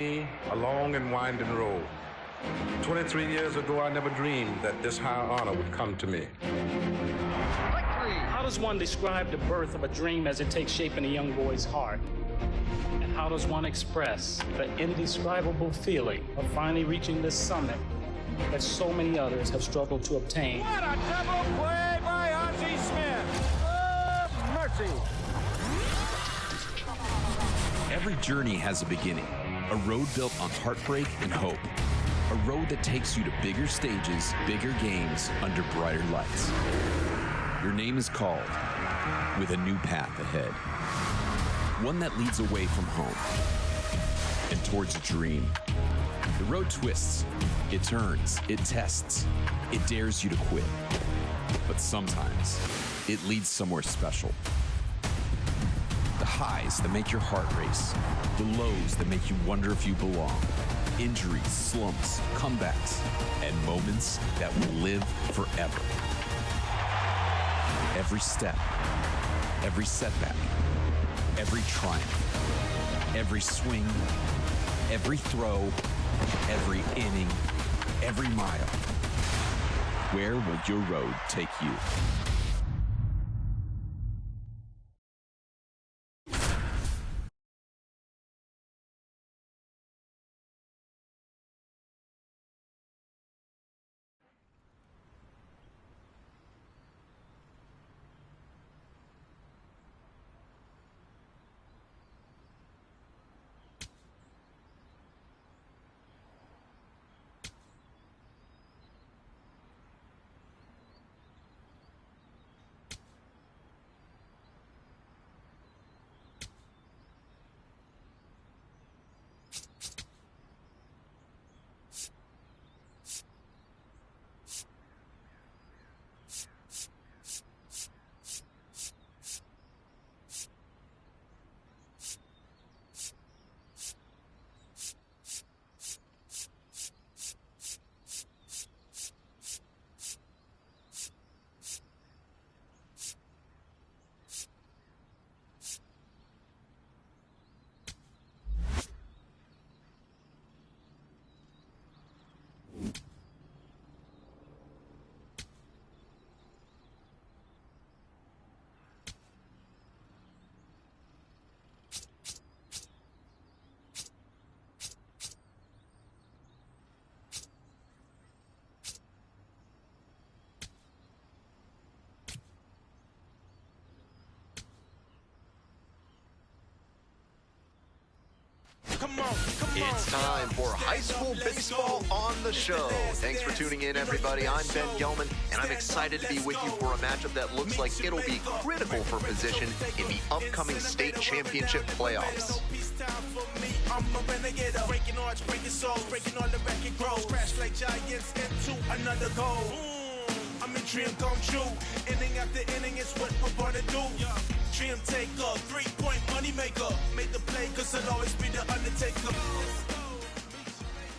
A long and winding road. 23 years ago, I never dreamed that this high honor would come to me. How does one describe the birth of a dream as it takes shape in a young boy's heart? And how does one express the indescribable feeling of finally reaching this summit that so many others have struggled to obtain? What a double play by Ozzie Smith! Oh, mercy! Every journey has a beginning. A road built on heartbreak and hope. A road that takes you to bigger stages, bigger games, under brighter lights. Your name is called, with a new path ahead. One that leads away from home and towards a dream. The road twists, it turns, it tests, it dares you to quit. But sometimes, it leads somewhere special. The highs that make your heart race. The lows that make you wonder if you belong. Injuries, slumps, comebacks, and moments that will live forever. Every step, every setback, every triumph, every swing, every throw, every inning, every mile. Where will your road take you? It's time for high school baseball on the show. Thanks for tuning in, everybody. I'm Ben Gelman, and I'm excited to be with you for a matchup that looks like it'll be critical for position in the upcoming state championship playoffs. I'm a renegade, breaking arch, breaking souls, breaking all the record grows. Crash like giants into another goal. I'm in dream come true. Inning after inning, it's what we're born to do. Dream taker, 3-point money maker. Make the play, cause I'll always be the Undertaker.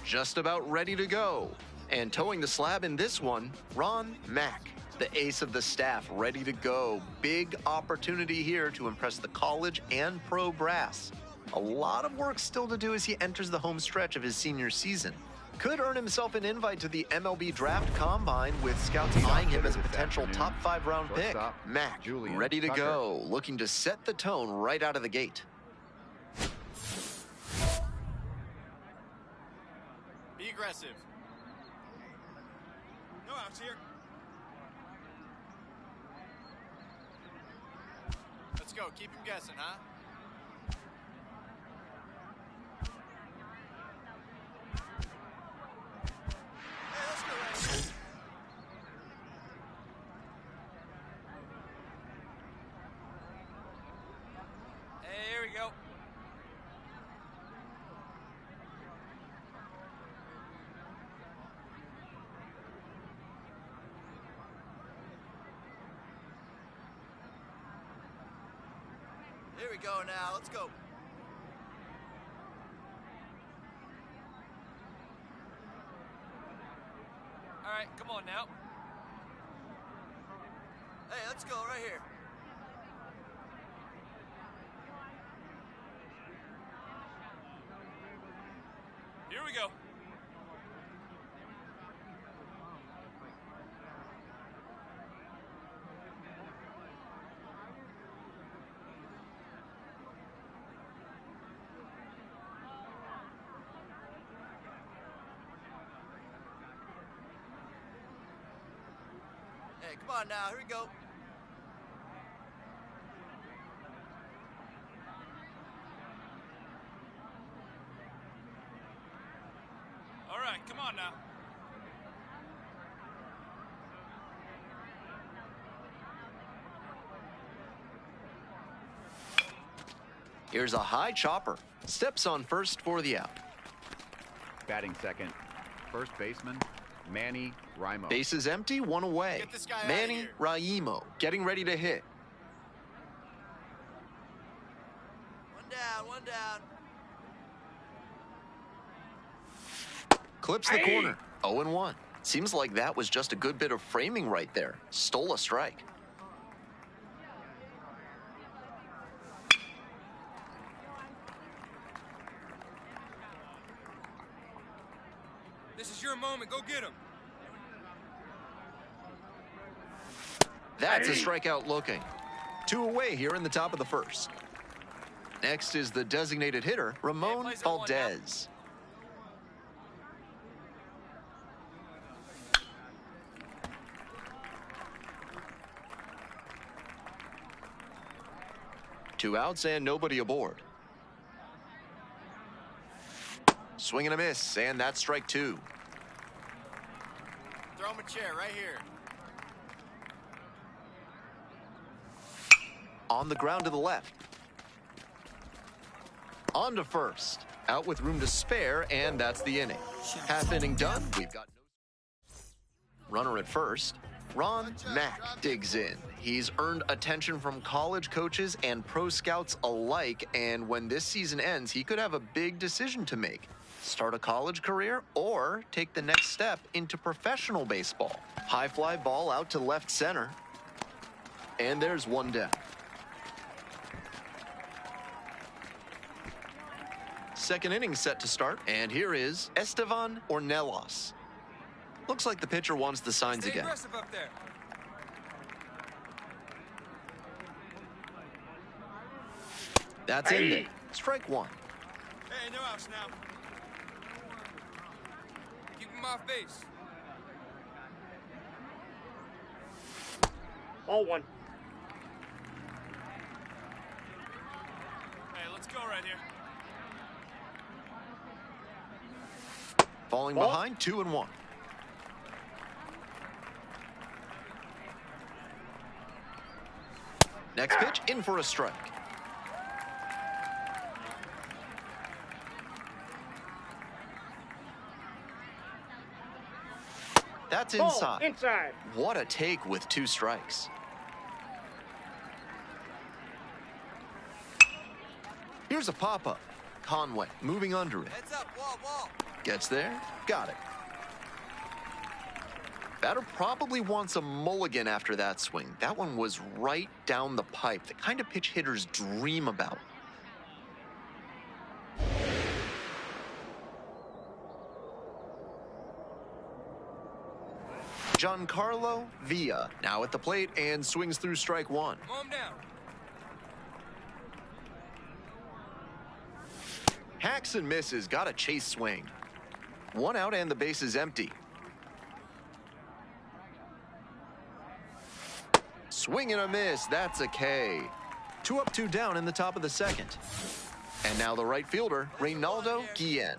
Just about ready to go. And towing the slab in this one, Ron Mack, the ace of the staff, ready to go. Big opportunity here to impress the college and pro brass. A lot of work still to do as he enters the home stretch of his senior season. Could earn himself an invite to the MLB Draft Combine, with scouts eyeing him as a potential top 5 round pick. Mack, ready to go, looking to set the tone right out of the gate. Be aggressive. No outs here. Let's go. Keep him guessing, huh? Hey, let's go, Ray. Hey, here we go. Here we go now. Let's go. All right, come on now. Hey, let's go right here. Here we go. Hey, come on now. Here we go. All right, come on now. Here's a high chopper. Steps on first for the out. Batting second, first baseman, Manny Raimo. Bases empty, one away. Get this guy outta Manny here. Raimo getting ready to hit. One down, one down. Clips the corner. 0-1. Seems like that was just a good bit of framing right there. Stole a strike. This is your moment. Go get him. That's a strikeout looking. 2 away here in the top of the first. Next is the designated hitter, Ramon plays at one now. Valdez. Two outs and nobody aboard. Swing and a miss, and that's strike 2. Throw him a chair right here. On the ground to the left. On to first. Out with room to spare, and that's the inning. Half inning done. We've got no runner at first. Ron Mack digs in. He's earned attention from college coaches and pro scouts alike, and when this season ends, he could have a big decision to make. Start a college career or take the next step into professional baseball. High fly ball out to left center. And there's one down. Second inning set to start, and here is Estevan Ornelas. Looks like the pitcher wants the signs Stay again. aggressive up there. That's in there. Strike 1. Hey, no outs now. Keep him off base. Ball one. Hey, let's go right here. Falling Ball. behind, 2-1. Next pitch, in for a strike. That's inside. Inside. What a take with 2 strikes. Here's a pop-up. Conway moving under it. Heads up, wall, wall. Gets there, got it. Batter probably wants a mulligan after that swing. That one was right down the pipe, the kind of pitch hitters dream about. Giancarlo Villa now at the plate and swings through strike 1. Mow him down. Hacks and misses, got a chase swing. 1 out and the base is empty. Swing and a miss, that's a K. 2 up, 2 down in the top of the second. And now the right fielder, Reynaldo Guillen.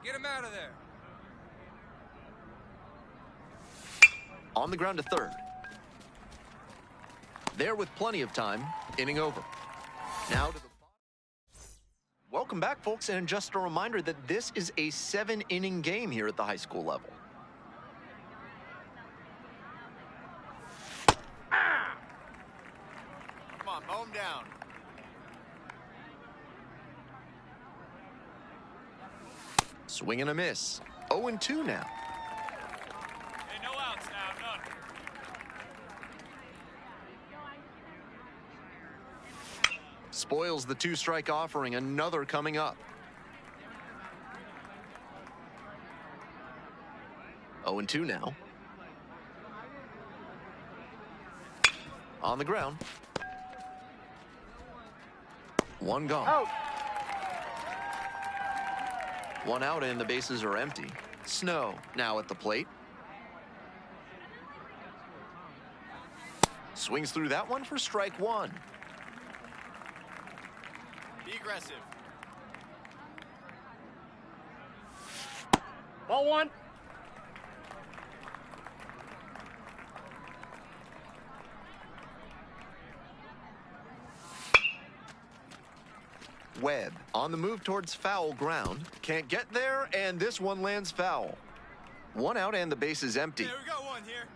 Get him out of there. On the ground to third. There with plenty of time, inning over. Now to the... Welcome back, folks, and just a reminder that this is a 7-inning game here at the high school level. Come on, mow him down. Swing and a miss. 0-2 now. Hey, no outs now, none. Spoils the 2-strike offering, another coming up. 0-2 now. On the ground. One gone. Out. One out and the bases are empty. Snow now at the plate. Swings through that one for strike one. Be aggressive. Ball one. Webb on the move towards foul ground. Can't get there, and this one lands foul. One out and the base is empty. Yeah, we got one here.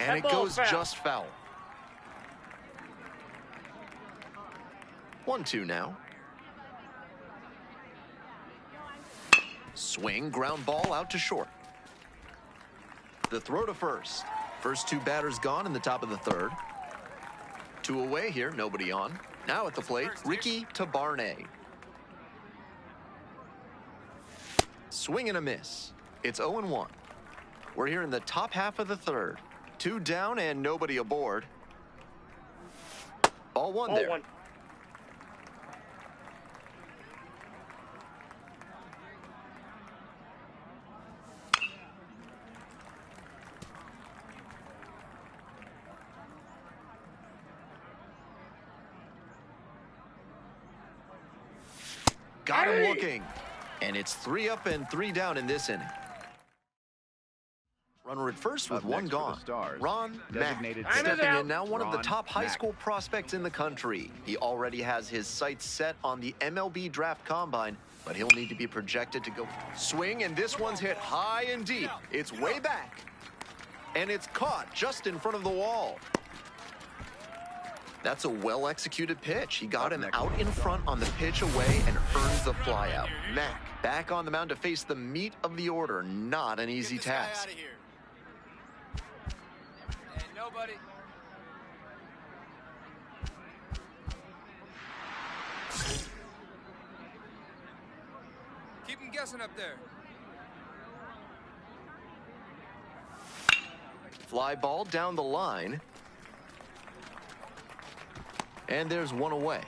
And That it ball's goes foul. just foul. 1-2 now. Swing, ground ball out to short. The throw to first. First two batters gone in the top of the third. Two away here, nobody on. Now at the plate, Ricky Tabarne. Swing and a miss. It's 0-1. We're here in the top half of the third. Two down and nobody aboard. Ball one Ball there. one. Got him looking. And it's 3 up and 3 down in this inning. Runner at first with Up one next for the gone. Stars, Ron Mack designated stepping hitter. in now, one of the Ron top high Mack. school prospects in the country. He already has his sights set on the MLB draft combine, but he'll need to be projected to go. Swing, and this one's hit high and deep. It's way back. And it's caught just in front of the wall. That's a well-executed pitch. He got him out in front on the pitch away and earns the flyout. Mack back on the mound to face the meat of the order. Not an easy Get this guy task. out of here. Hey, nobody. Keep him guessing up there. Fly ball down the line. And there's one away.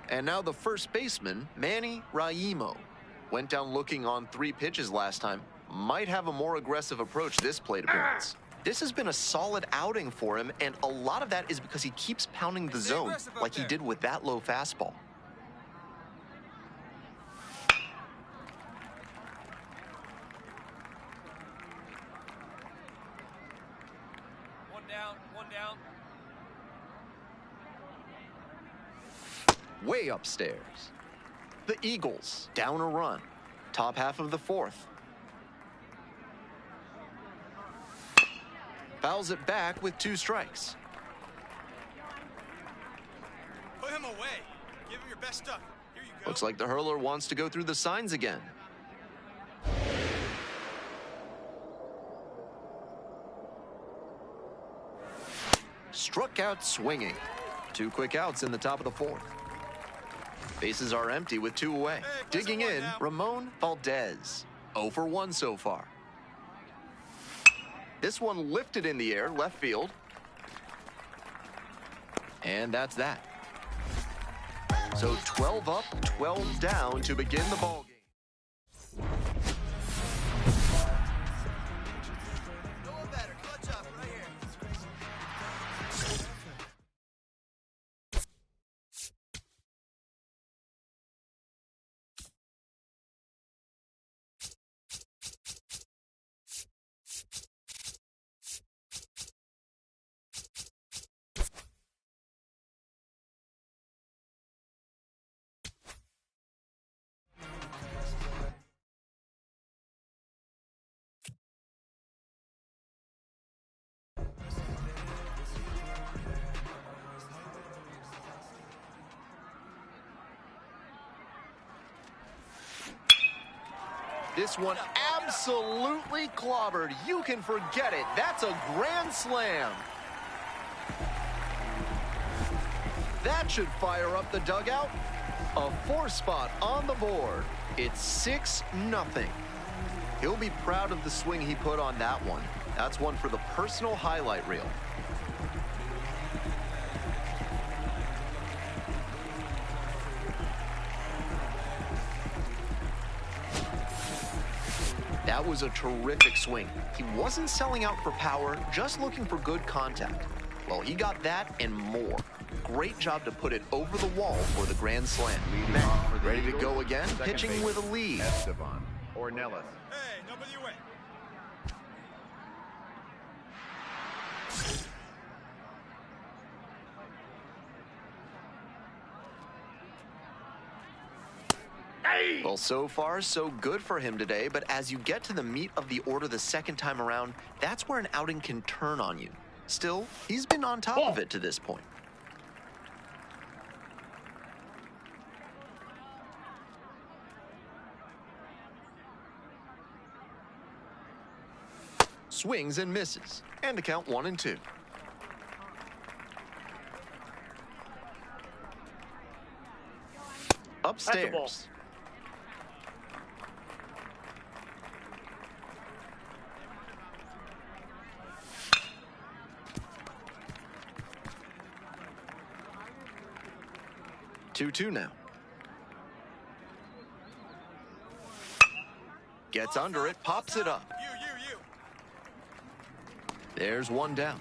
And now the first baseman, Manny Raimo. Went down looking on 3 pitches last time. Might have a more aggressive approach this plate appearance. This has been a solid outing for him, and a lot of that is because he keeps pounding the zone aggressive up like he there. did with that low fastball. One down, one down. Way upstairs. The Eagles down a run. Top half of the fourth. Fouls it back with 2 strikes. Put him away. Give him your best stuff. Here you go. Looks like the hurler wants to go through the signs again. Struck out swinging. 2 quick outs in the top of the fourth. Bases are empty with 2 away. Hey, play Digging some one in, now. Ramon Valdez. 0 for 1 so far. This one lifted in the air, left field. And that's that. So 12 up, 12 down to begin the ball game. No one better. Clutch up right here. This one absolutely clobbered. You can forget it. That's a grand slam. That should fire up the dugout. A 4 spot on the board. It's 6-0. He'll be proud of the swing he put on that one. That's one for the personal highlight reel. That was a terrific swing. He wasn't selling out for power, just looking for good contact. Well, he got that and more. Great job to put it over the wall for the grand slam. Matt, ready to go again, pitching with a lead. Esteban Ornelas. Hey, nobody win. Well, so far, so good for him today, but as you get to the meat of the order the second time around, that's where an outing can turn on you. Still, he's been on top of it to this point. Swings and misses, and the count 1-2. Upstairs. 2-2 now. Gets under it, pops it up. You. There's one down.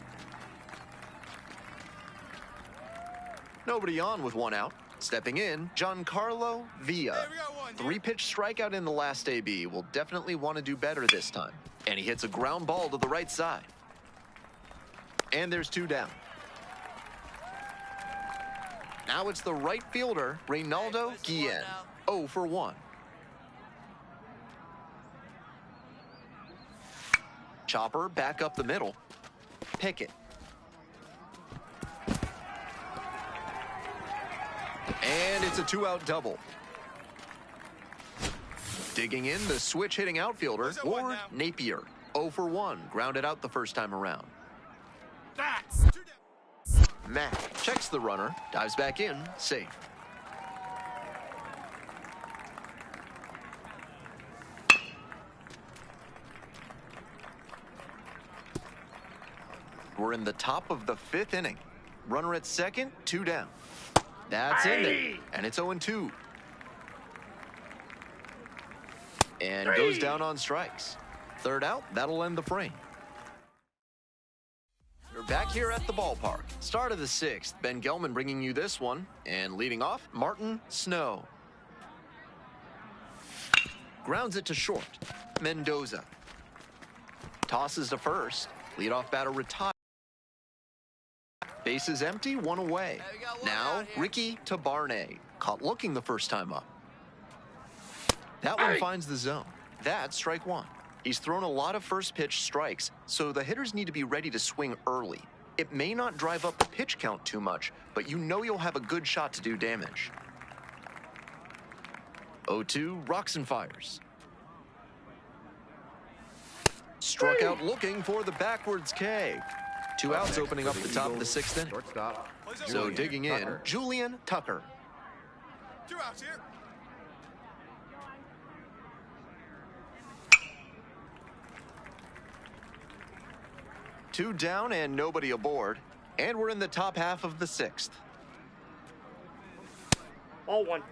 Nobody on with one out. Stepping in, Giancarlo Villa. Hey, we got one, 3-pitch strikeout in the last AB. Will definitely want to do better this time. And he hits a ground ball to the right side. And there's 2 down. Now it's the right fielder, Reynaldo Guillen. 0 for 1. Chopper back up the middle. Pickett. And it's a 2-out double. Digging in, the switch-hitting outfielder, Ward Napier. 0 for 1, grounded out the first time around. That's 2 down. Mack checks the runner, dives back in, safe. We're in the top of the 5th inning. Runner at second, 2 down. That's in there, and it's 0-2. And goes down on strikes. 3rd out, that'll end the frame. You're back here at the ballpark. Start of the 6th, Ben Gelman bringing you this one. And leading off, Martin Snow. Grounds it to short. Mendoza. Tosses to first. Leadoff batter retired. Bases empty, 1 away. Now, Ricky to Barney. Caught looking the first time up. That one finds the zone. That's strike 1. He's thrown a lot of first pitch strikes, so the hitters need to be ready to swing early. It may not drive up the pitch count too much, but you know you'll have a good shot to do damage. 0-2, rocks and fires. Struck out looking for the backwards K. 2 outs opening up the top of the 6th inning. Shortstop. So digging in, Julian Tucker. 2 outs here. Two down and nobody aboard. And we're in the top half of the 6th. 0-1.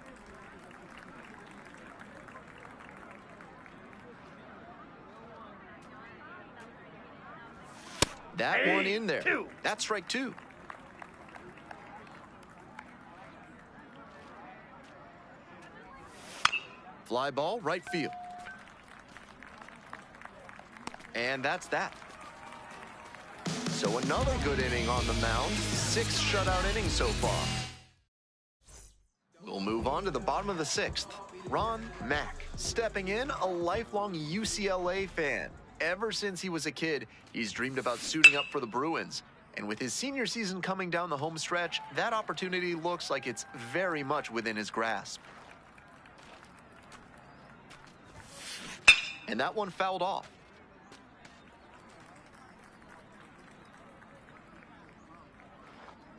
That one in there. That's strike 2. Fly ball, right field. And that's that. So another good inning on the mound. 6 shutout innings so far. We'll move on to the bottom of the 6th. Ron Mack stepping in, a lifelong UCLA fan. Ever since he was a kid, he's dreamed about suiting up for the Bruins. And with his senior season coming down the home stretch, that opportunity looks like it's very much within his grasp. And that one fouled off.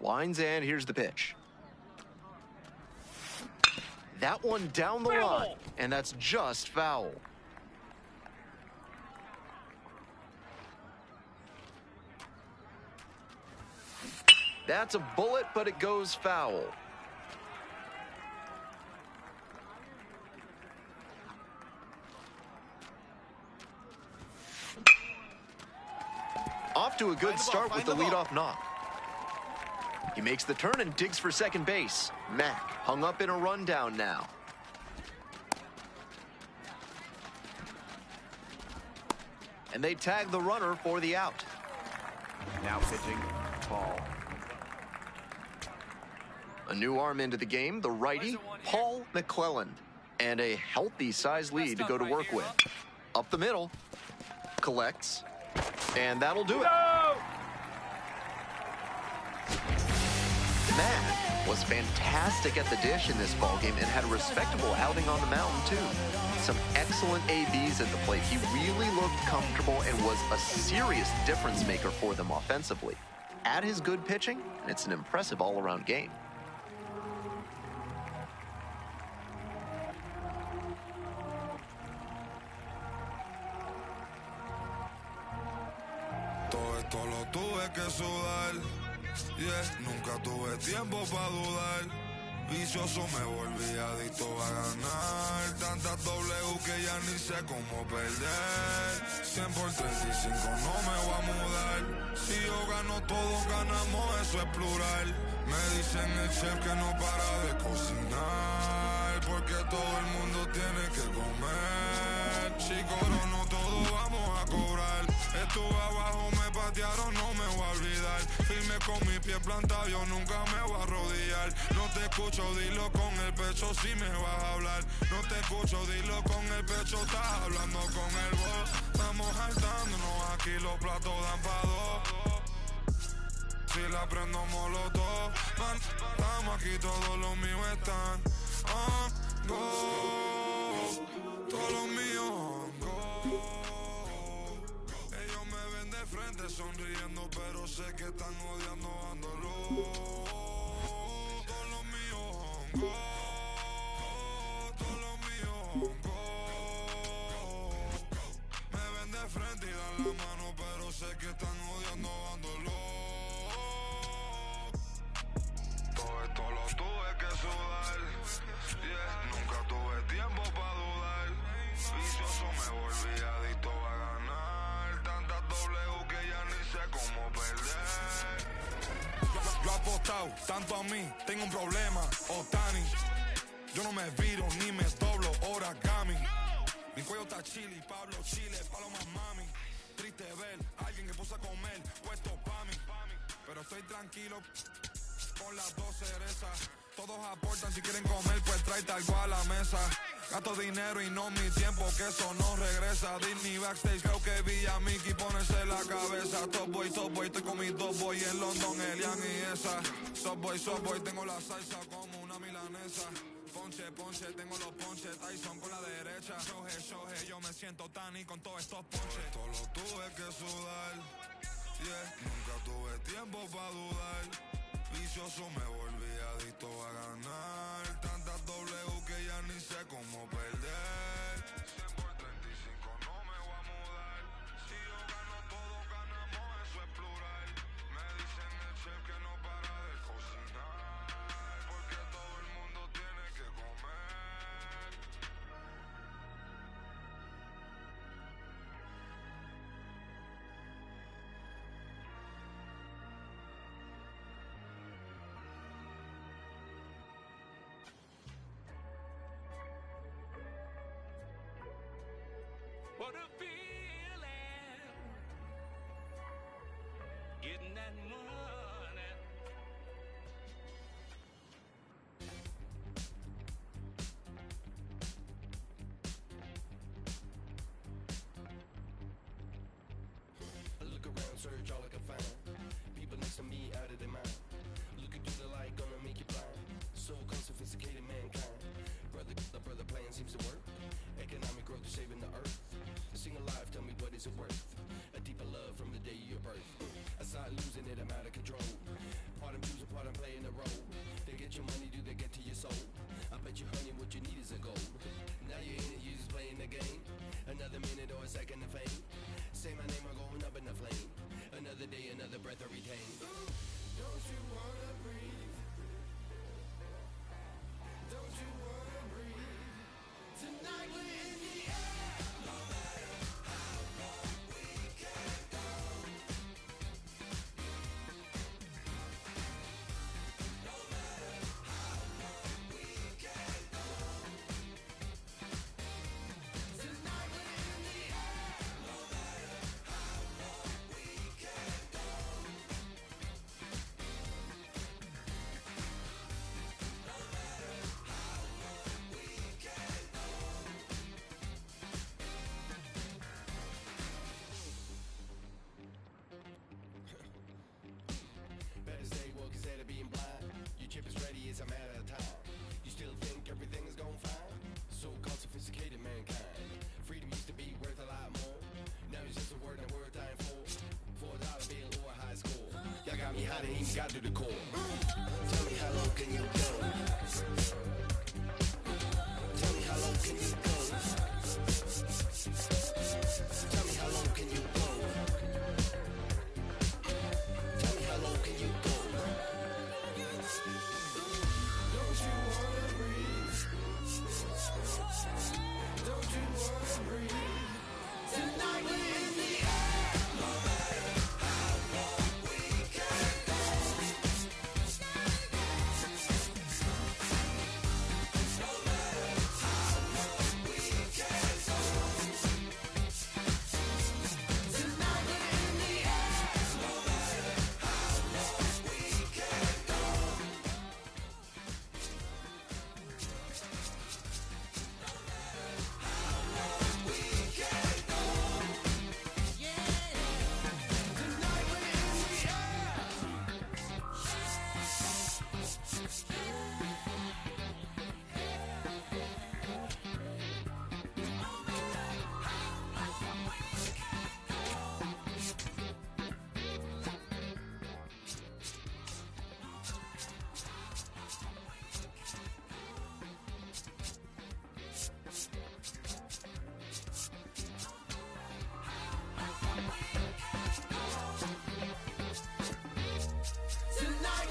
Winds, and here's the pitch. That one down the line, and that's just foul. That's a bullet, but it goes foul. Off to a good start with the leadoff knock. He makes the turn and digs for second base. Mack hung up in a rundown now. And they tag the runner for the out. Now pitching, Paul. A new arm into the game, the righty, Paul McClelland. And a healthy size lead to go to work with. Up the middle, collects, and that'll do it. Matt was fantastic at the dish in this ballgame and had a respectable outing on the mound, too. Some excellent ABs at the plate. He really looked comfortable and was a serious difference maker for them offensively. Add his good pitching, and it's an impressive all-around game. Todo esto lo tuve que sudar. Yeah, nunca tuve tiempo para dudar. Vicioso me volví adicto a ganar. Tantas W que ya ni sé cómo perder. 100 por 35 no me voy a mudar. Si yo gano todos ganamos, eso es plural. Me dicen el chef que no para de cocinar. Porque todo el mundo tiene que comer. Si corono todo vamos a cobrar. Estuve abajo, me patearon, no me voy a olvidar. Firme con mi pie plantado, yo nunca me voy a arrodillar. No te escucho, dilo con el pecho si me vas a hablar. No te escucho, dilo con el pecho, estás hablando con el voz. Estamos saltándonos, aquí los platos dan pa' dos. Si la prendo molotov, man, estamos aquí, todos los míos están on go. Todos los míos on go. Frente sonriendo, pero sé que están odiando, dándolo. Todos los míos hongo, todos los míos hongo. Me ven de frente y dan la mano, pero sé que están odiando, dándolo. Todo esto lo tuve que sudar. Yeah, nunca tuve tiempo para dudar. Vicioso me volví adicto a ganar. Tantas W que ya ni sé cómo perder. Yo he apostado tanto a mí, tengo un problema, Otani. Yo no me viro ni me doblo, origami. Mi cuello está chili, Pablo Chile, paloma mami. Triste ver a alguien que puso a comer, puesto pa' mí. Pero estoy tranquilo con las dos cerezas. Todos aportan, si quieren comer, pues tráete algo a la mesa. Gasto dinero y no mi tiempo, que eso no regresa. Disney backstage, creo que vi a Mickey ponerse la cabeza. Top boy, estoy con mis dos boy en London, Elian y esa. Subway, tengo la salsa como una milanesa. Ponche, tengo los ponches, Tyson con la derecha. Shoje, yo me siento Tani con todos estos ponches. Todo lo tuve que sudar, yeah, nunca tuve tiempo para dudar. Vicioso me volví adicto a ganar. Tantas W que ya ni sé cómo perder. 100 por 35 no me voy a mudar. Si yo gano todo ganamos, eso es plural. Me dicen el chef que no para de cocinar. Porque todo el mundo tiene que comer. What a feeling, getting that money. I look around, search all I can find. People next to me out of their mind. Looking through the light, gonna make you blind. So unsophisticated mankind. The brother plan seems to work. Economic growth is saving the earth. Sing alive, tell me what is it worth? A deeper love from the day of your birth. I start losing it, I'm out of control. Part I'm choosing, part I'm playing the role. They get your money, do they get to your soul? I bet you, honey, what you need is a goal. Now you're in it, you just playing the game. Another minute or a second of fame. Say my name, I'm going up in the flame. Another day, another breath I retain. Don't you wanna breathe? Don't you wanna breathe? Tonight we're in the air. No matter how long we can go. No matter how long we can go. Tonight we're in the air. No matter how long we can go. No matter how long we can go. Better stay woke instead of being blind. Your chip is ready, it's a matter of time. You still think everything is going fine? So-called sophisticated mankind. Freedom used to be worth a lot more. Now it's just a word and a word dying for. $4 bill or a high score. Y'all got me hot and even got to the core. Tell me how low can you go? Tell me how low can you go? Tell me how low can you go? Tell me how low can you go? Don't you wanna breathe? Don't you wanna breathe? Tonight we're in the air. No matter how long we can go. No matter how long we can go. Tonight we're in the air. No matter how long we can go. Tonight we're in the air. No matter how long we can go. No matter how long we can go. Tonight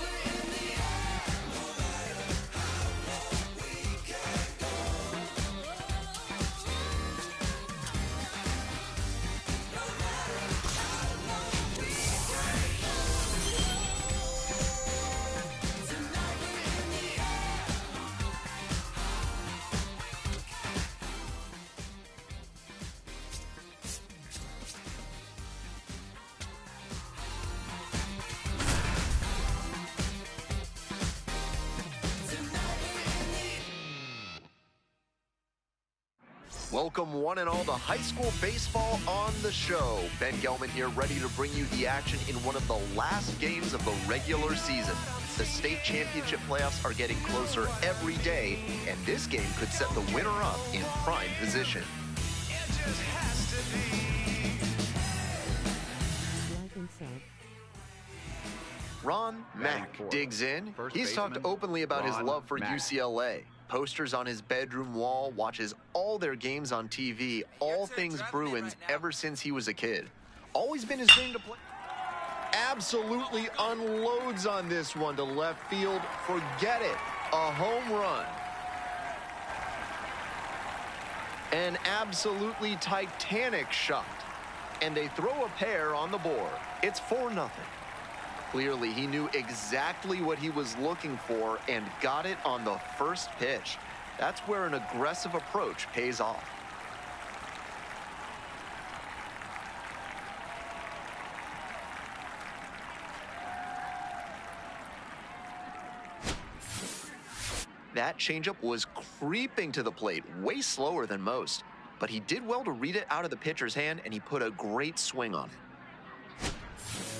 we're in the air. Welcome one and all to high school baseball on the show. Ben Gelman here, ready to bring you the action in one of the last games of the regular season. The state championship playoffs are getting closer every day, and this game could set the winner up in prime position. Ron Mack digs in. He's talked openly about his love for UCLA. Posters on his bedroom wall, watches all their games on TV, all things Bruins ever since he was a kid. Always been his dream to play. Absolutely unloads on this one to left field. Forget it. A home run. An absolutely titanic shot. And they throw a pair on the board. It's 4-0. Clearly, he knew exactly what he was looking for and got it on the first pitch. That's where an aggressive approach pays off. That changeup was creeping to the plate, way slower than most. But he did well to read it out of the pitcher's hand, and he put a great swing on it.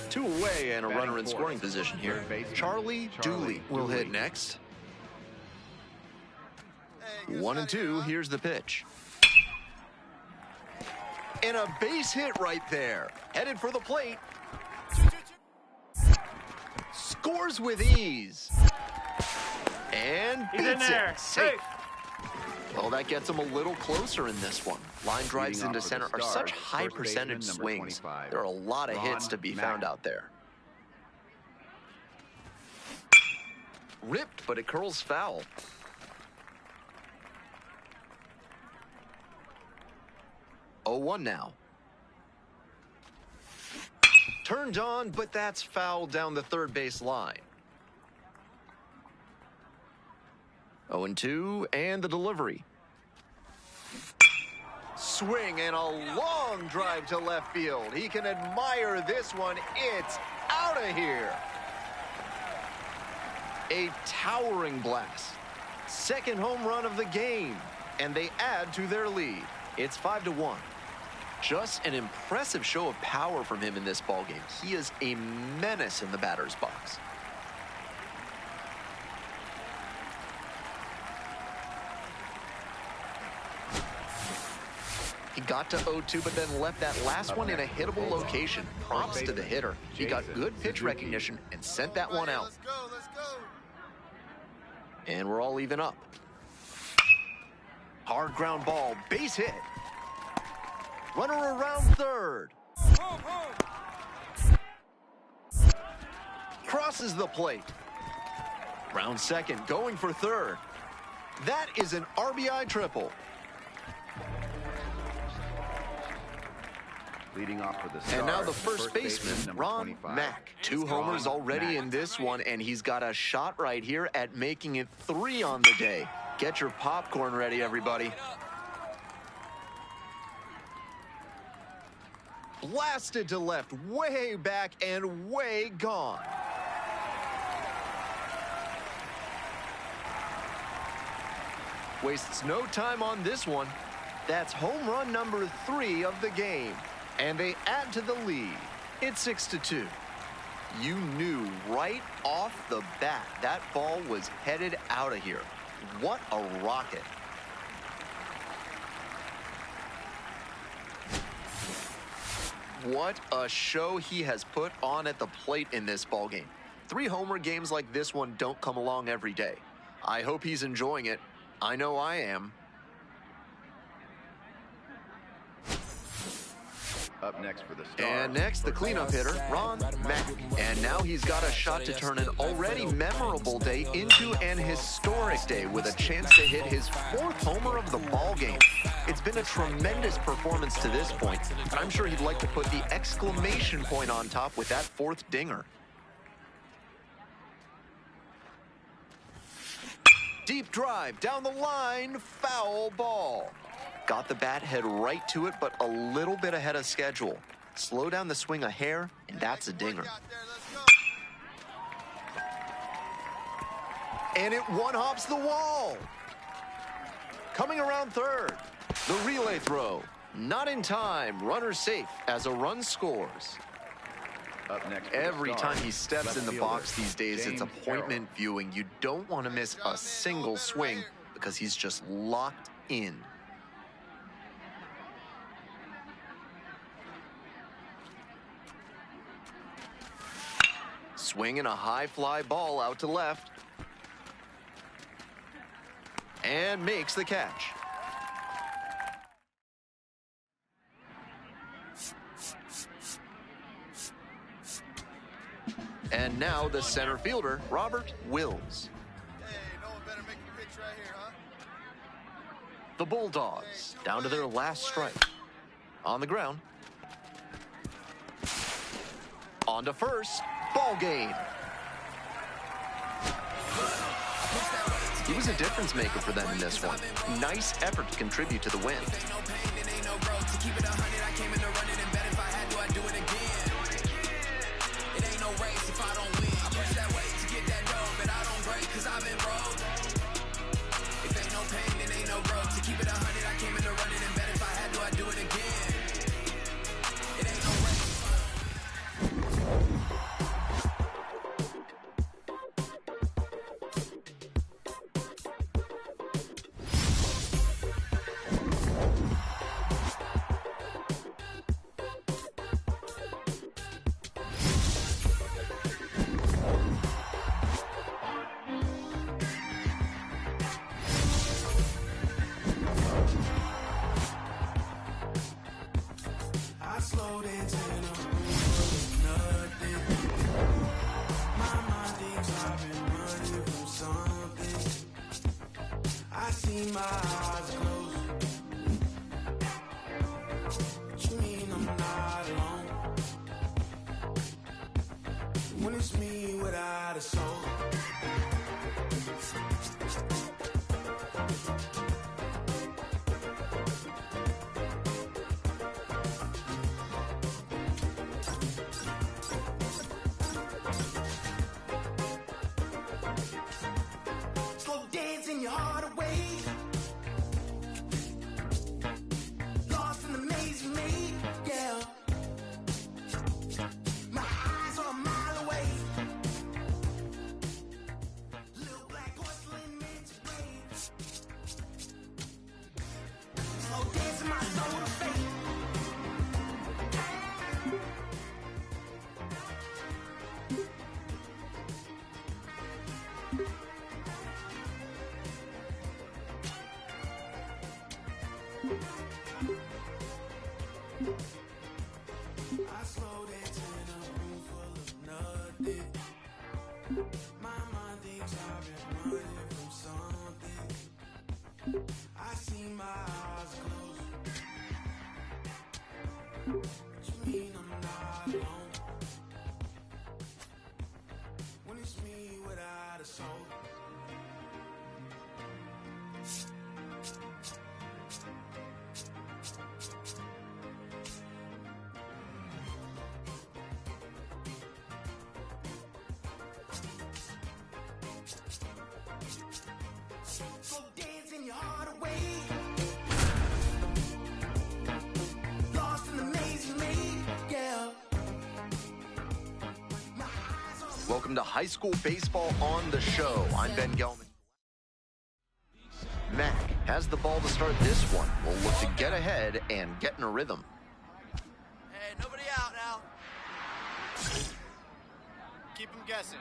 2 away and a runner in scoring position here. Charlie Dooley will hit next. 1-2, here's the pitch. And a base hit right there. Headed for the plate. scores with ease. And beats it. Safe. Well, that gets him a little closer in this one. Line drives into center are such high percentage swings. There are a lot of hits to be found out there. Ripped, but it curls foul. Oh, 0-1 now. Turned on, but that's foul down the third base line. 0-2, and the delivery. Swing and a long drive to left field. He can admire this one. It's out of here. A towering blast. Second home run of the game, and they add to their lead. It's 5-1. Just an impressive show of power from him in this ballgame. He is a menace in the batter's box. He got to 0-2, but then left that last one in a hittable location. Props to the hitter. He got good pitch recognition and sent that one out. And we're all even up. Hard ground ball, base hit. Runner around third. Crosses the plate. Round second, going for third. That is an RBI triple. Leading off for the Stars, and now the first baseman, Ron Mack. 2 homers already in this one, and he's got a shot right here at making it 3 on the day. Get your popcorn ready, everybody. Blasted to left, way back and way gone. Wastes no time on this one. That's home run number 3 of the game. And they add to the lead. It's 6-2. You knew right off the bat that ball was headed out of here. What a rocket. What a show he has put on at the plate in this ballgame. 3 homer games like this one don't come along every day. I hope he's enjoying it. I know I am. Up next for the Stars. And next, the cleanup hitter, Ron Mack. And now he's got a shot to turn an already memorable day into an historic day with a chance to hit his 4th homer of the ballgame. It's been a tremendous performance to this point, but I'm sure he'd like to put the exclamation point on top with that 4th dinger. Deep drive down the line, foul ball. Got the bat head right to it, but a little bit ahead of schedule. Slow down the swing a hair, and that's a dinger. And it one-hops the wall. Coming around third. The relay throw. Not in time. Runner safe as a run scores. Up next Every time he steps in the box these days, it's appointment viewing. You don't want to miss a single swing because he's just locked in. Swinging a high fly ball out to left. And makes the catch. And now the center fielder, Robert Wills. Hey, no one better make the pitch right here, huh? The Bulldogs down to their last strike. On the ground. On to first. Ball game. He was a difference maker for them in this one. Nice effort to contribute to the win. slow dance in a room full of nothing. My mind thinks I've been running from something. I see my eyes closed. What you mean I'm not alone? When it's me without a soul. Slow dancing your heart away. Lost in the maze you made, yeah. My eyes are a mile away. Little black porcelain meant to break. Slow dancing my soul to fate. I slow dance in a room full of nothing. My mind thinks I've been running from something. I see my eyes closed. What you mean I'm not alone? When it's me without a soul. So dancing your heart away. Lost in the maze you made, yeah. My eyes are Welcome to High School Baseball on the Show. I'm Ben Gelman. Mac has the ball to start this one. We'll look to get ahead and get in a rhythm. Hey, nobody out now. Keep them guessing.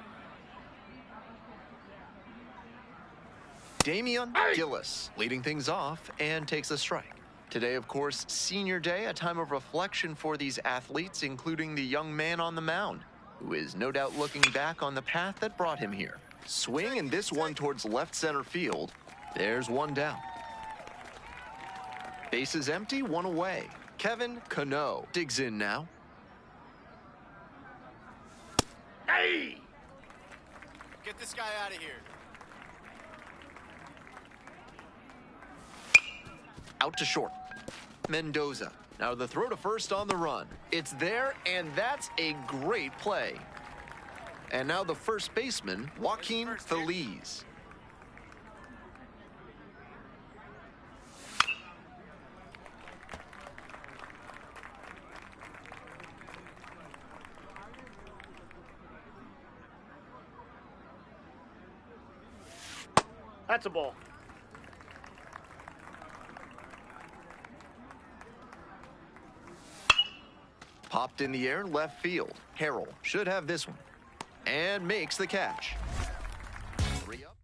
Damian Gillis leading things off and takes a strike. Today, of course, senior day, a time of reflection for these athletes, including the young man on the mound, who is no doubt looking back on the path that brought him here. Swing and this one towards left center field. There's one down. Bases empty, one away. Kevin Cano digs in now. Hey! Get this guy out of here. Out to short. Mendoza. Now the throw to first on the run. It's there, and that's a great play. And now the first baseman, Joaquin Feliz. That's a ball. Popped in the air, left field. Harrell should have this one. And makes the catch. 3 up.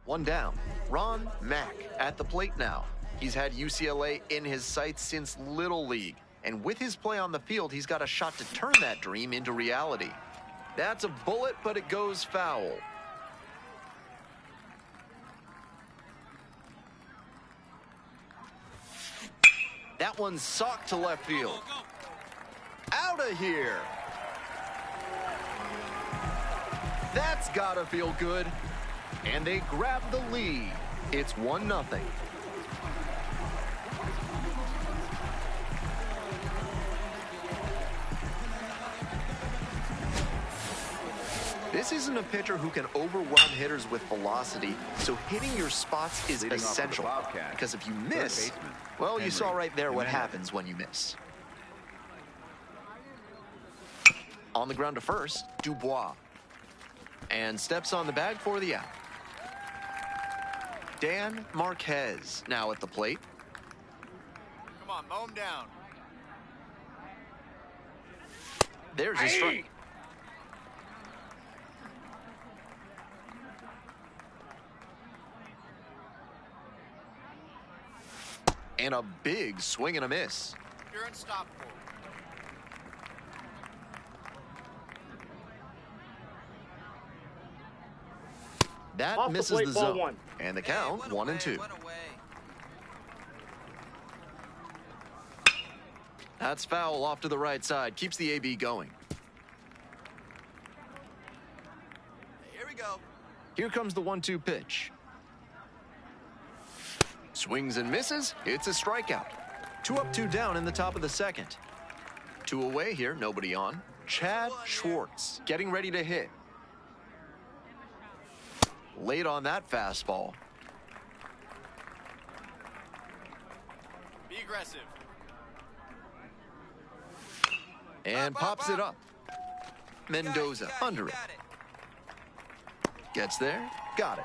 1 down. Ron Mack at the plate now. He's had UCLA in his sights since Little League. And with his play on the field, he's got a shot to turn that dream into reality. That's a bullet, but it goes foul. That one's socked to left field. Out of here. That's gotta feel good. And they grab the lead. It's 1-0. This isn't a pitcher who can overwhelm hitters with velocity, so hitting your spots is essential. Because if you miss, well, you saw right there what happens when you miss. On the ground to first, Dubois. And steps on the bag for the out. Dan Marquez now at the plate. Come on, mow him down. There's a strike. And a big swing and a miss. You're unstoppable. That Off the misses plate, the ball zone. one. And the count, 1-2. That's foul off to the right side. Keeps the AB going. Here we go. Here comes the 1-2 pitch. Swings and misses. It's a strikeout. 2 up, 2 down in the top of the second. 2 away here, nobody on. Chad Schwartz getting ready to hit. Late on that fastball. Be aggressive. And pops it up. Mendoza under it. Gets there, got it.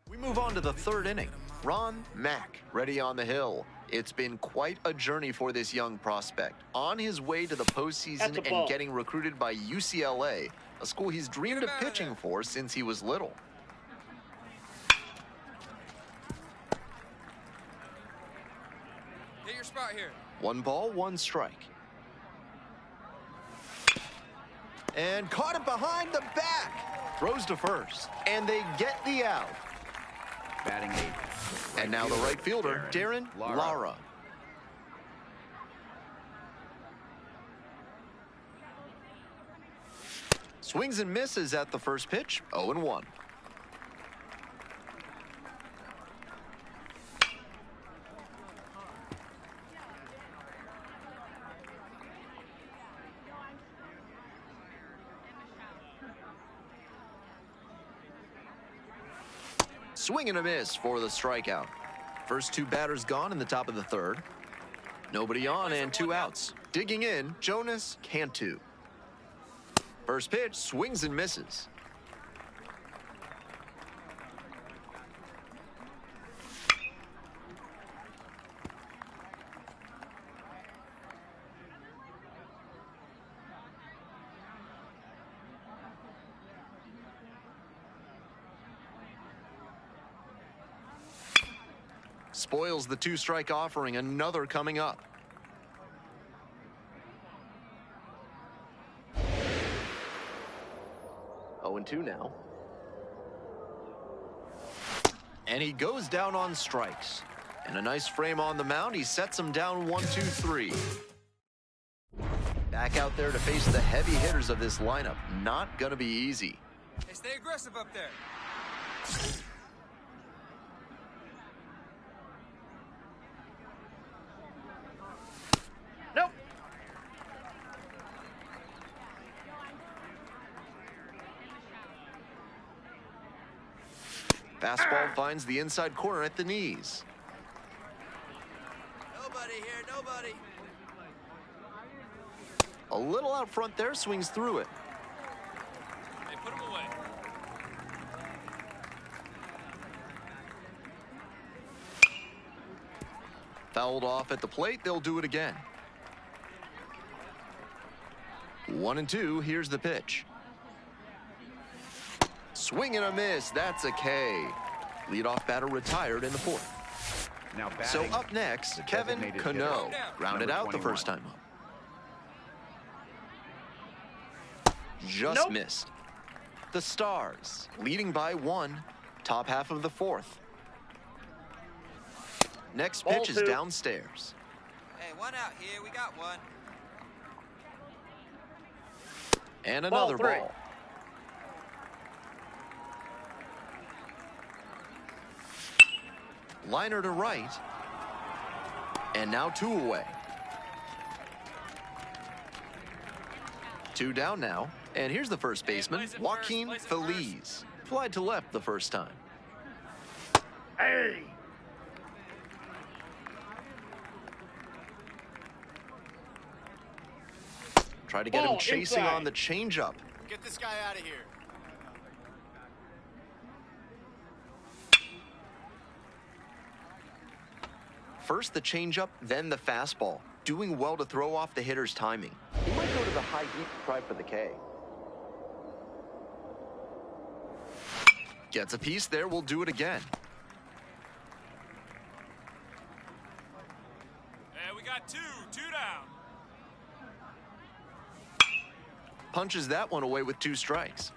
We move on to the third inning. Ron Mack ready on the hill. It's been quite a journey for this young prospect. On his way to the postseason and getting recruited by UCLA, a school he's dreamed of pitching for since he was little. Get your spot here. 1 ball, 1 strike. And caught it behind the back. Throws to first. And they get the out. Batting 8. And now the right fielder, Darren Lara. Swings and misses at the first pitch, 0-1. Swing and a miss for the strikeout. First 2 batters gone in the top of the third. Nobody on and 2 outs. Digging in, Jonas Cantu. First pitch, swings and misses. Spoils the 2-strike offering, another coming up. Oh, 0-2 now. And he goes down on strikes. And a nice frame on the mound. He sets him down 1-2-3. Back out there to face the heavy hitters of this lineup. Not going to be easy. Hey, stay aggressive up there. Nope. Fastball finds the inside corner at the knees. Nobody here, nobody. A little out front there, swings through it. Hey, put him away. Fouled off at the plate, they'll do it again. 1-2, here's the pitch. Swing and a miss, that's a K. Leadoff batter retired in the 4th. Now So up next, Kevin Cano. Rounded out the first time up. Just missed. The Stars, leading by 1, top half of the 4th. Next pitch is downstairs. Hey, 1 out here. We got 1. And another Ball 3. ball. Liner to right. And now 2 away. 2 down now. And here's the first baseman, Joaquin Feliz. Flied to left the first time. Hey. Try to get him chasing inside on the changeup. Get this guy out of here. First the changeup, then the fastball. Doing well to throw off the hitter's timing. He might go to the high heat to try for the K. Gets a piece there, we'll do it again. Hey, we got two down. Punches that one away with 2 strikes.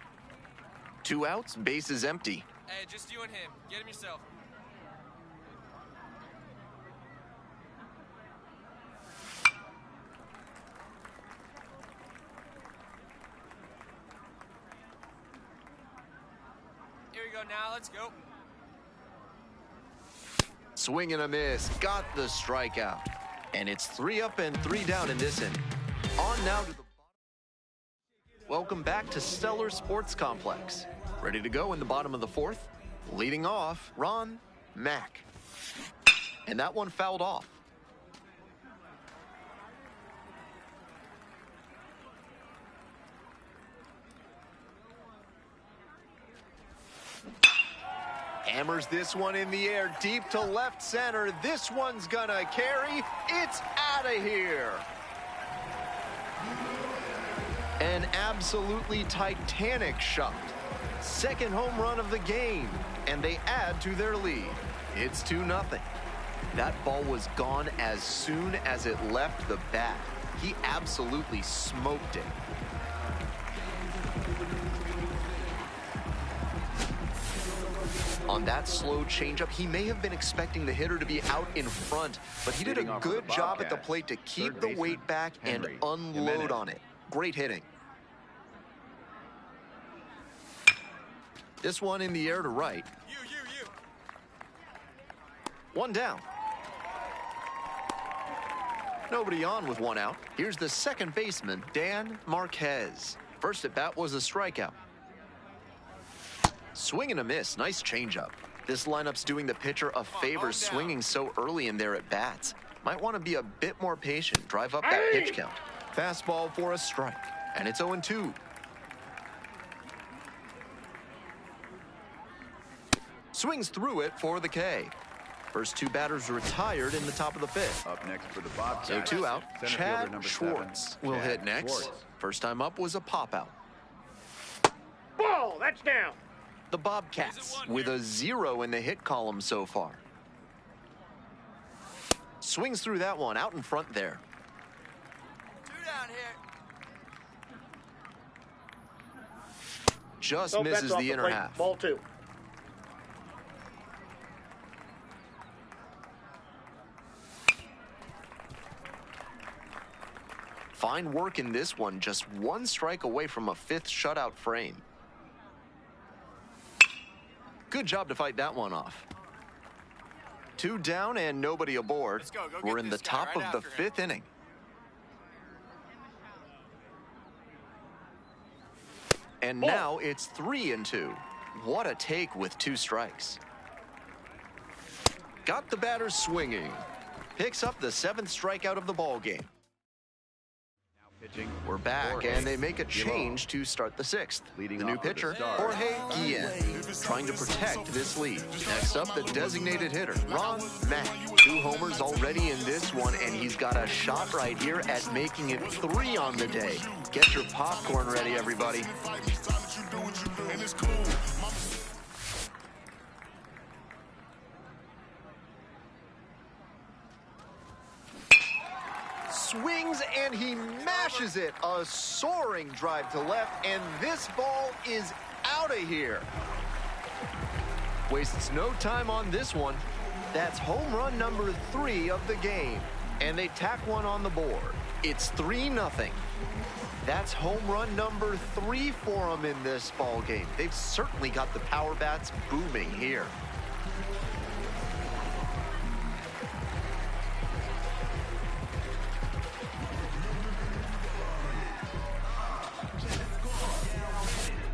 2 outs, bases empty. Hey, just you and him. Get him yourself. Here we go now. Let's go. Swing and a miss. Got the strikeout. And it's 3 up and 3 down in this inning. On now to the... Welcome back to Stellar Sports Complex. Ready to go in the bottom of the 4th. Leading off, Ron Mack. And that one fouled off. Hammers this one in the air, deep to left center. This one's gonna carry. It's out of here. An absolutely titanic shot. Second home run of the game, and they add to their lead. It's 2-0. That ball was gone as soon as it left the bat. He absolutely smoked it. On that slow changeup, he may have been expecting the hitter to be out in front, but he did a good job at the plate to keep the weight back and unload on it. Great hitting. This one in the air to right. You. 1 down. Nobody on with 1 out. Here's the second baseman, Dan Marquez. First at bat was a strikeout. Swing and a miss. Nice changeup. This lineup's doing the pitcher a favor swinging so early in their at-bats. Might want to be a bit more patient. Drive up that pitch count. Fastball for a strike. And it's 0-2. Swings through it for the K. First 2 batters retired in the top of the 5th. Up next for the Bobcats. So 2 out. Center Chad fielder number Schwartz 7. will Chad hit next. Schwartz. First time up was a pop-out. Ball, that's down. The Bobcats with a 0 in the hit column so far. Swings through that one out in front there. 2 down here. Just Nope, misses that's off the inner plate. half. Ball 2. Fine work in this one, just 1 strike away from a 5th shutout frame. Good job to fight that one off. 2 down and nobody aboard. Let's go We're get in the this guy top right of the after him. 5th inning. And now it's 3-2. What a take with 2 strikes. Got the batter swinging. Picks up the 7th strikeout of the ball game. We're back, and they make a change to start the 6th. The new pitcher, Jorge Guillen, trying to protect this lead. Next up, the designated hitter, Ron Mack. 2 homers already in this one, and he's got a shot right here at making it 3 on the day. Get your popcorn ready, everybody. Swings and he mashes it. A soaring drive to left, and this ball is out of here. Wastes no time on this one. That's home run number 3 of the game, and they tack one on the board. It's 3-0. That's home run number 3 for them in this ball game. They've certainly got the power bats booming here.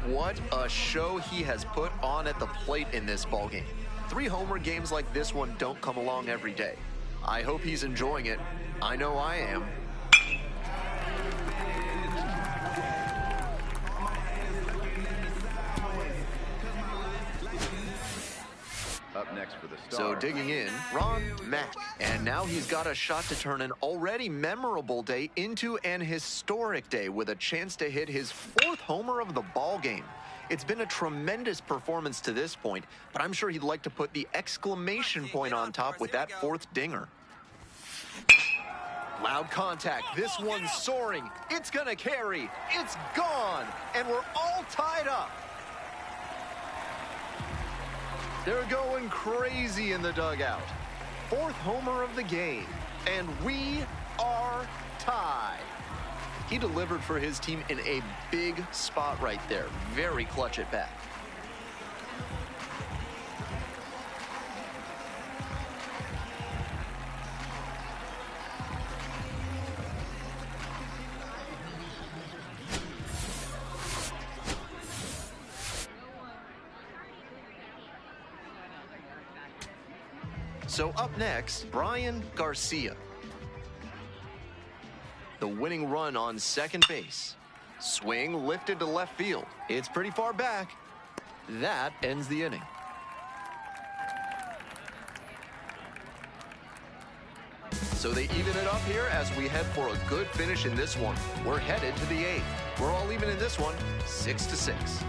What a show he has put on at the plate in this ballgame. 3 homer games like this one don't come along every day. I hope he's enjoying it. I know I am. Up next for the Star. So digging in, Ron Mack. And now he's got a shot to turn an already memorable day into an historic day with a chance to hit his 4th homer of the ball game. It's been a tremendous performance to this point, but I'm sure he'd like to put the exclamation point on top with that 4th dinger. Loud contact. This one's soaring. It's going to carry. It's gone. And we're all tied up. They're going crazy in the dugout. Fourth homer of the game. And we are tied. He delivered for his team in a big spot right there. Very clutch at bat. So up next, Brian Garcia. The winning run on second base. Swing lifted to left field. It's pretty far back. That ends the inning. So they even it up here as we head for a good finish in this one. We're headed to the eighth. We're all even in this one, 6-6.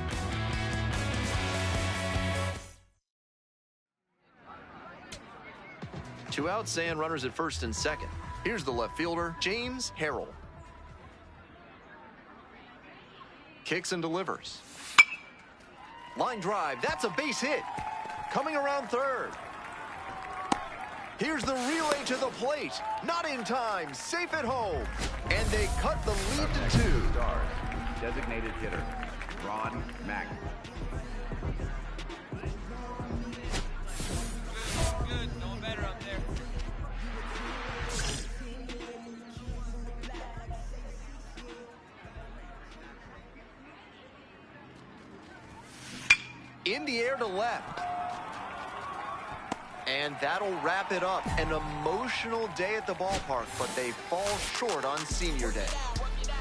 Two outs and runners at first and second. Here's the left fielder, James Harrell. Kicks and delivers. Line drive, that's a base hit. Coming around third. Here's the relay to the plate. Not in time, safe at home. And they cut the lead to 2. Stars, designated hitter, Ron Mack. Good, no one better up there. In the air to left. And that'll wrap it up. An emotional day at the ballpark, but they fall short on senior day.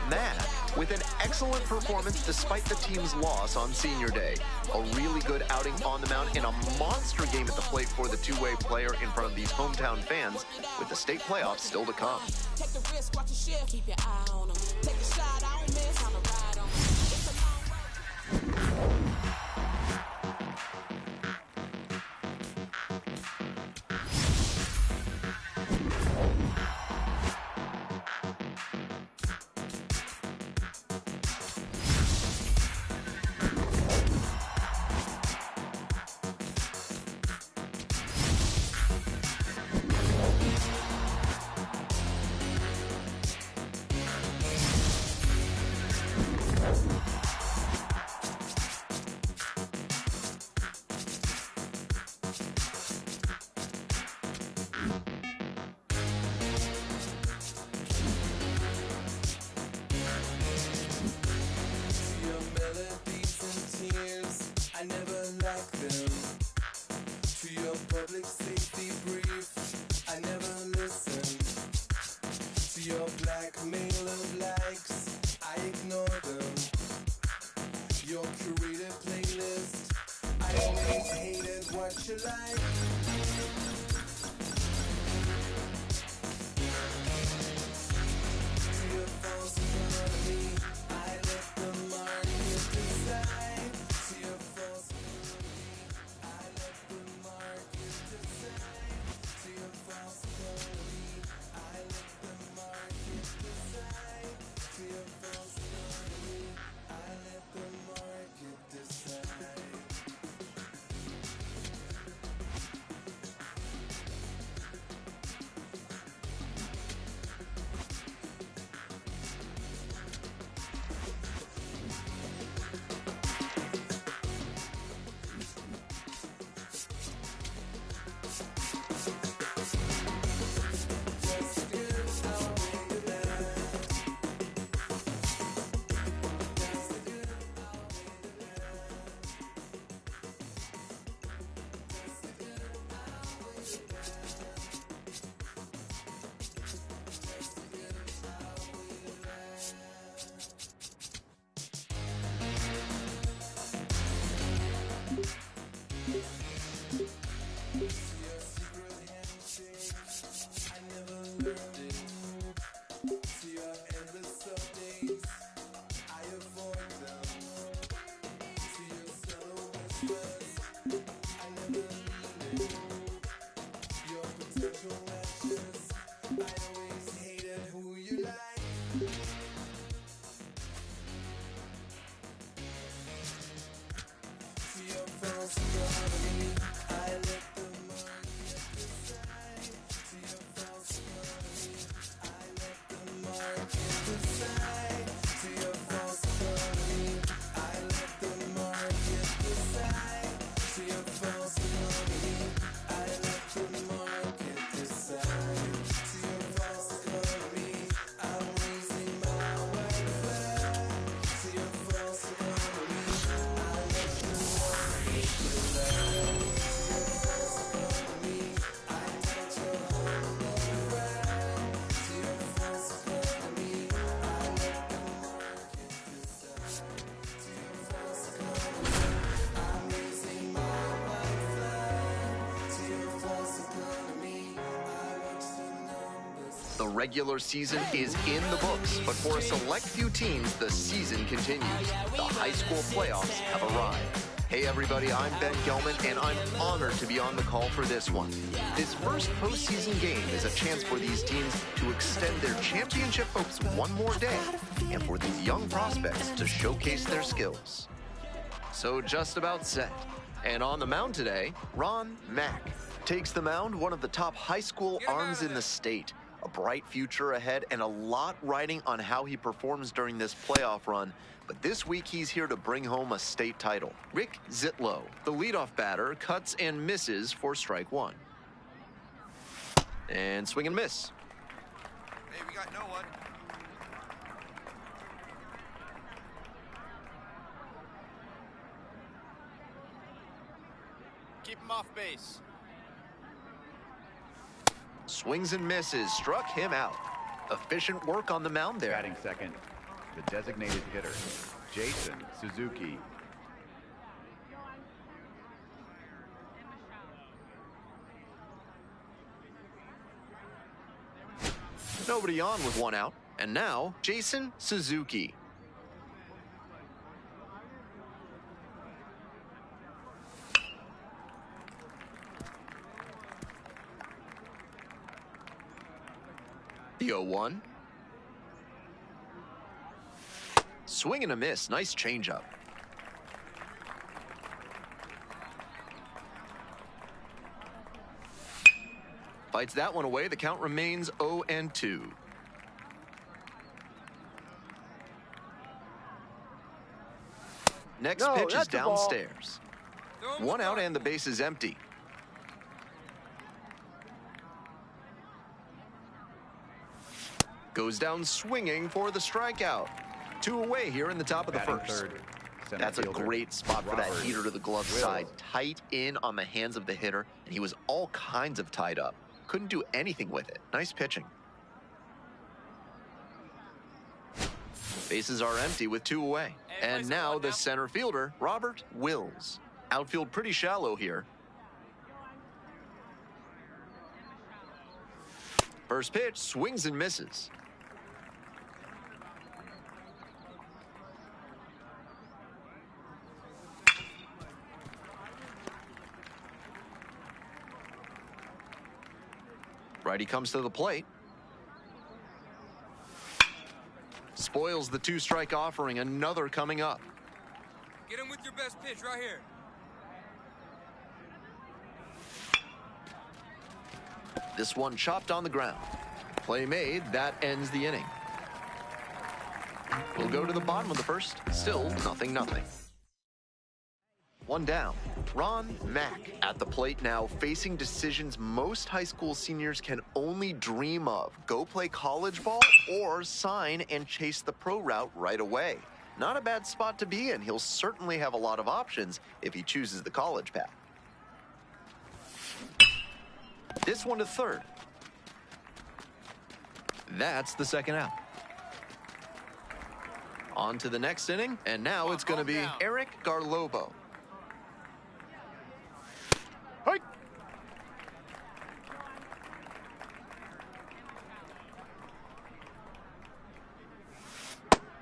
Matt, with an excellent performance despite the team's loss on senior day. A really good outing on the mound and a monster game at the plate for the two-way player in front of these hometown fans, with the state playoffs still to come. Take the risk, watch the shift, keep your eye on them. Take the shot, I don't miss, on the ride on them. It's a long road. regular season is in the books, but for a select few teams, the season continues. The high school playoffs have arrived. Hey everybody, I'm Ben Gelman, and I'm honored to be on the call for this one. This first postseason game is a chance for these teams to extend their championship hopes one more day, and for these young prospects to showcase their skills. So just about set. And on the mound today, Ron Mack takes the mound, one of the top high school arms in the state. A bright future ahead and a lot riding on how he performs during this playoff run. But this week, he's here to bring home a state title. Rick Zitlow, the leadoff batter, cuts and misses for strike one. And swing and miss. Hey, we got no one. Keep him off base. Swings and misses, struck him out. Efficient work on the mound there. Batting second, the designated hitter, Jason Suzuki. Nobody on with one out. And now, Jason Suzuki. The 0-1. Swing and a miss. Nice changeup. Fights that one away. The count remains 0-2. Next pitch is downstairs. One out and the base is empty. Goes down swinging for the strikeout. 2 away here in the top of the first. Third, that's a great spot for that heater to the glove side. Tight in on the hands of the hitter, and he was all kinds of tied up. Couldn't do anything with it. Nice pitching. Bases are empty with 2 away. And now the center fielder, Robert Wills. Outfield pretty shallow here. First pitch, swings and misses. Righty comes to the plate. Spoils the 2-strike offering. Another coming up. Get him with your best pitch right here. This one chopped on the ground. Play made. That ends the inning. We'll go to the bottom of the first. Still 0-0. One down. Ron Mack at the plate now, facing decisions most high school seniors can only dream of. Go play college ball or sign and chase the pro route right away. Not a bad spot to be in. He'll certainly have a lot of options if he chooses the college path. This one to third. That's the second out. On to the next inning, and now it's going to be Eric Garlobo.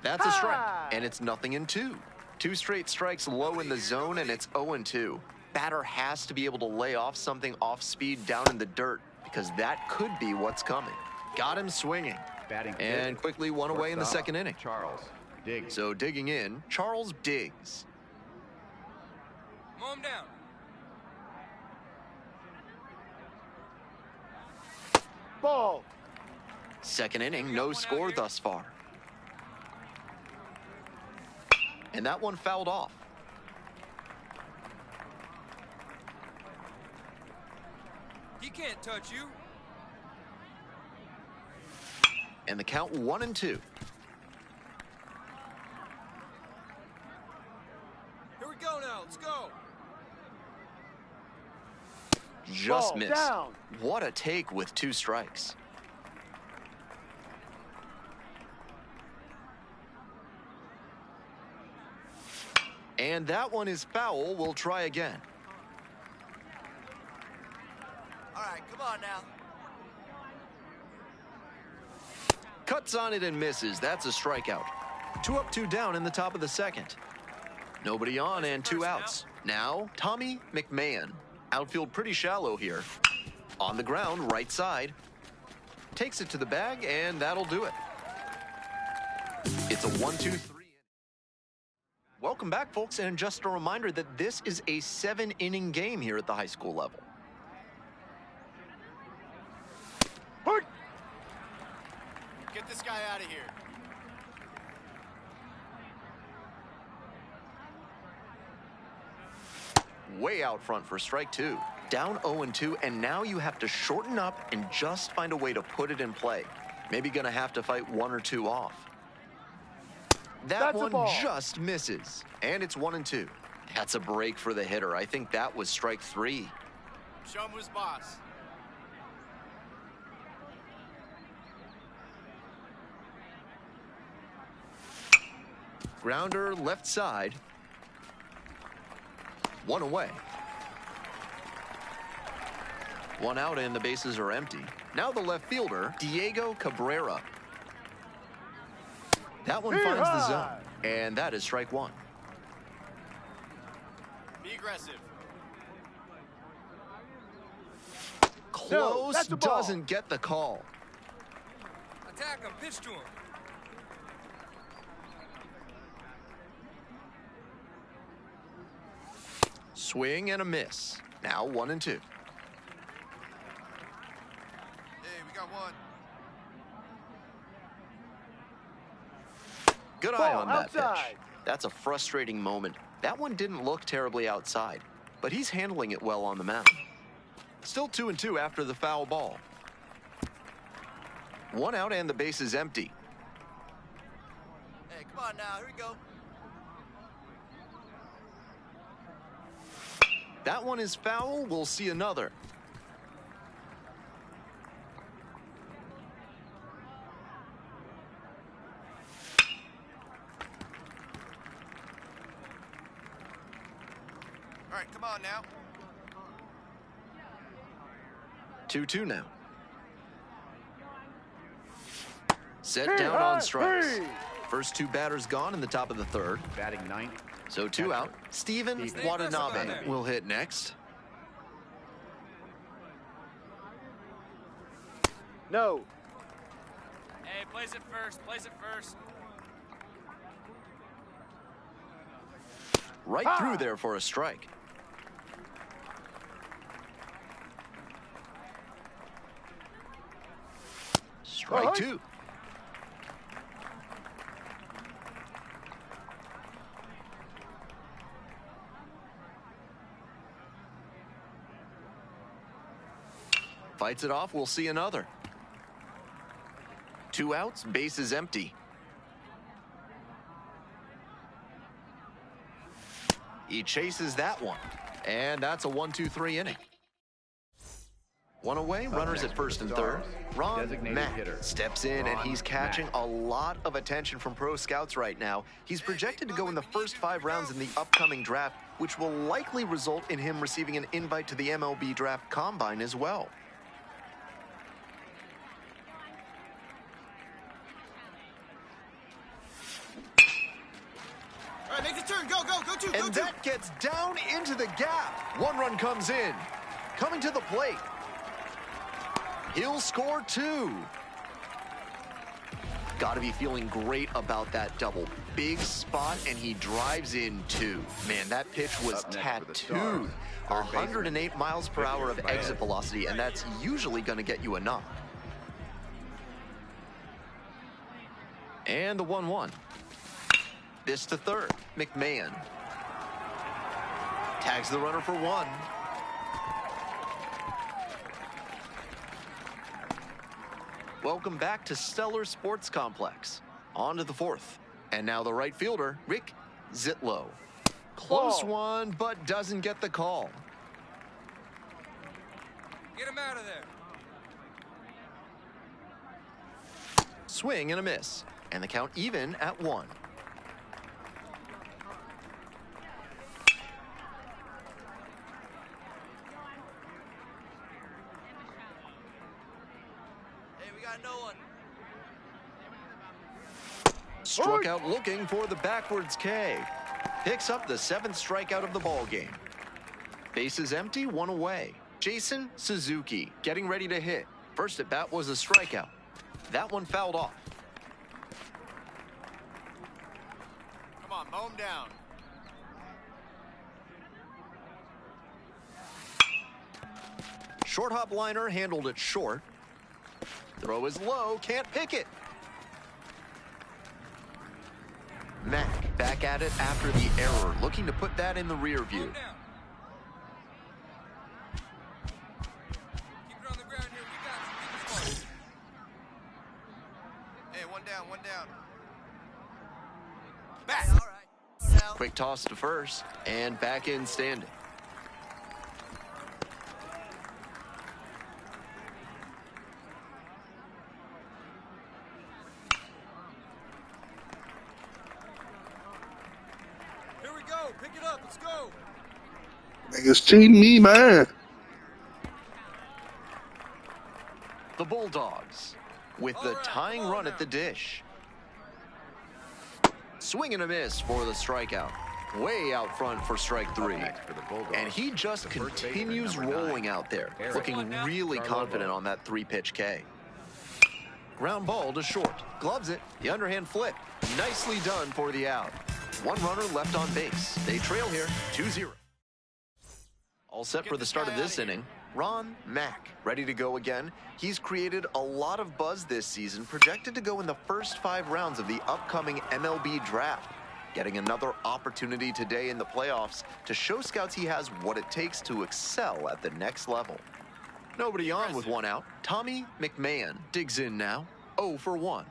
That's a strike, and it's 0-2. 2 straight strikes low in the zone, and it's 0-2. Batter has to be able to lay off something off speed down in the dirt, because that could be what's coming. Got him swinging. And quickly one away in the second inning. Charles Diggs. So digging in, Charles Diggs. Mow him down. Ball. Second inning, no score thus far. And that one fouled off. He can't touch you. And the count 1-2. Here we go now. Let's go. Just Ball missed. down. What a take with 2 strikes. And that one is foul. We'll try again. All right, come on now. Cuts on it and misses. That's a strikeout. 2 up, 2 down in the top of the second. Nobody on and 2 outs. Now, Tommy McMahon. Outfield pretty shallow here. On the ground, right side. Takes it to the bag, and that'll do it. It's a 1-2-3. Welcome back, folks, and just a reminder that this is a 7-inning game here at the high school level. Get this guy out of here. Way out front for strike 2. Down 0-2, and now you have to shorten up and just find a way to put it in play. Maybe gonna have to fight 1 or 2 off. That one just misses, and it's 1-2. That's a break for the hitter. I think that was strike 3. Show him who's boss. Grounder left side. 1 away. 1 out and the bases are empty. Now the left fielder, Diego Cabrera. That one finds the zone, and that is strike 1. Be aggressive. Close, doesn't get the call. Attack him, pitch to him. Swing and a miss. Now 1-2. Hey, we got one. Good eye on that pitch. That's a frustrating moment. That one didn't look terribly outside, but he's handling it well on the mound. Still 2-2 after the foul ball. 1 out and the base is empty. Hey, come on now, here we go. That one is foul. We'll see another. All right, come on now. 2-2 now. Set down on strikes. First 2 batters gone in the top of the 3rd. Batting 9th. So 2 out. Steven Watanabe will hit next. No. Hey, place it first. Place it first. Right through there for a strike. Strike 2. Fights it off, we'll see another. 2 outs, base is empty. He chases that one, and that's a 1-2-3 inning. 1 away, runners at first and third. Ron Mack steps in, and he's catching a lot of attention from pro scouts right now. He's projected to go in the first 5 rounds in the upcoming draft, which will likely result in him receiving an invite to the MLB draft combine as well. All right, make the turn. Go, go, go two, go two. And that gets down into the gap. 1 run comes in. Coming to the plate. He'll score 2. Got to be feeling great about that double. Big spot, and he drives in 2. Man, that pitch was tattooed. 108 miles per hour of exit velocity, and that's usually going to get you a knock. And the 1-1. This to third. McMahon tags the runner for 1. Welcome back to Stellar Sports Complex. On to the 4th. And now the right fielder, Rick Zitlow. Close one, but doesn't get the call. Get him out of there. Swing and a miss. And the count even at 1. Hey, we got no one. Struck out looking for the backwards K. Picks up the 7th strikeout of the ball game. Bases empty, 1 away. Jason Suzuki getting ready to hit. First at bat was a strikeout. That one fouled off. Come on, mow him down. Short hop liner handled it short. Throw is low, can't pick it. Mack back at it after the error, looking to put that in the rear view. Keep it on the ground here. We got you. Keep it small. Hey, one down. Back. All right. Quick toss to first, and back in standing. Here we go. Pick it up. Let's go. Niggas cheating me, man. The Bulldogs with the tying run at the dish. Swing and a miss for the strikeout. Way out front for strike 3. And he just continues rolling out there, looking really confident on that 3-pitch K. Ground ball to short. Gloves it. The underhand flip. Nicely done for the out. 1 runner left on base. They trail here 2-0. All set for the start of this inning. Ron Mack ready to go again. He's created a lot of buzz this season, projected to go in the first 5 rounds of the upcoming MLB draft. Getting another opportunity today in the playoffs to show scouts he has what it takes to excel at the next level. Nobody on with 1 out. Tommy McMahon digs in now. 0 for 1.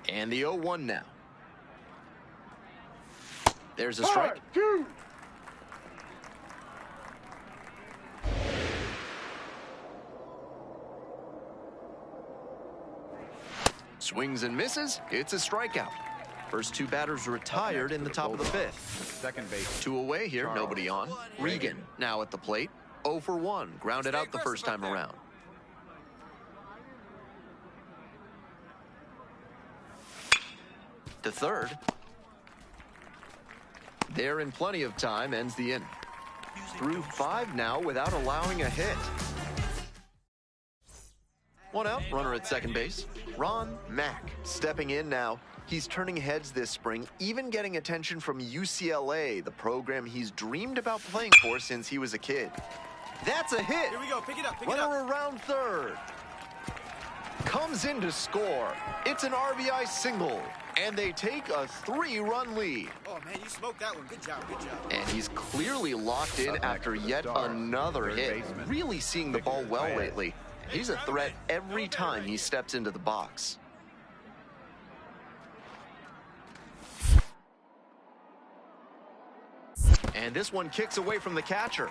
And the 0-1 now. There's a strike. Swings and misses. It's a strikeout. First 2 batters retired in the top of the 5th. Second base. 2 away here. Charles. Nobody on. Regan now at the plate. 0 for 1. Grounded out the first time around. To third. There in plenty of time, ends the inning. Through 5 now without allowing a hit. 1 out, runner at second base. Ron Mack stepping in now. He's turning heads this spring, even getting attention from UCLA, the program he's dreamed about playing for since he was a kid. That's a hit. Here we go. Pick it up. Pick it Runner up. around third. Comes in to score. It's an RBI single. And they take a 3-run lead. Oh, man, you smoked that one. Good job. Good job. And he's clearly locked in after yet another hit. Really seeing the ball well lately. He's a threat every time he steps into the box. And this one kicks away from the catcher.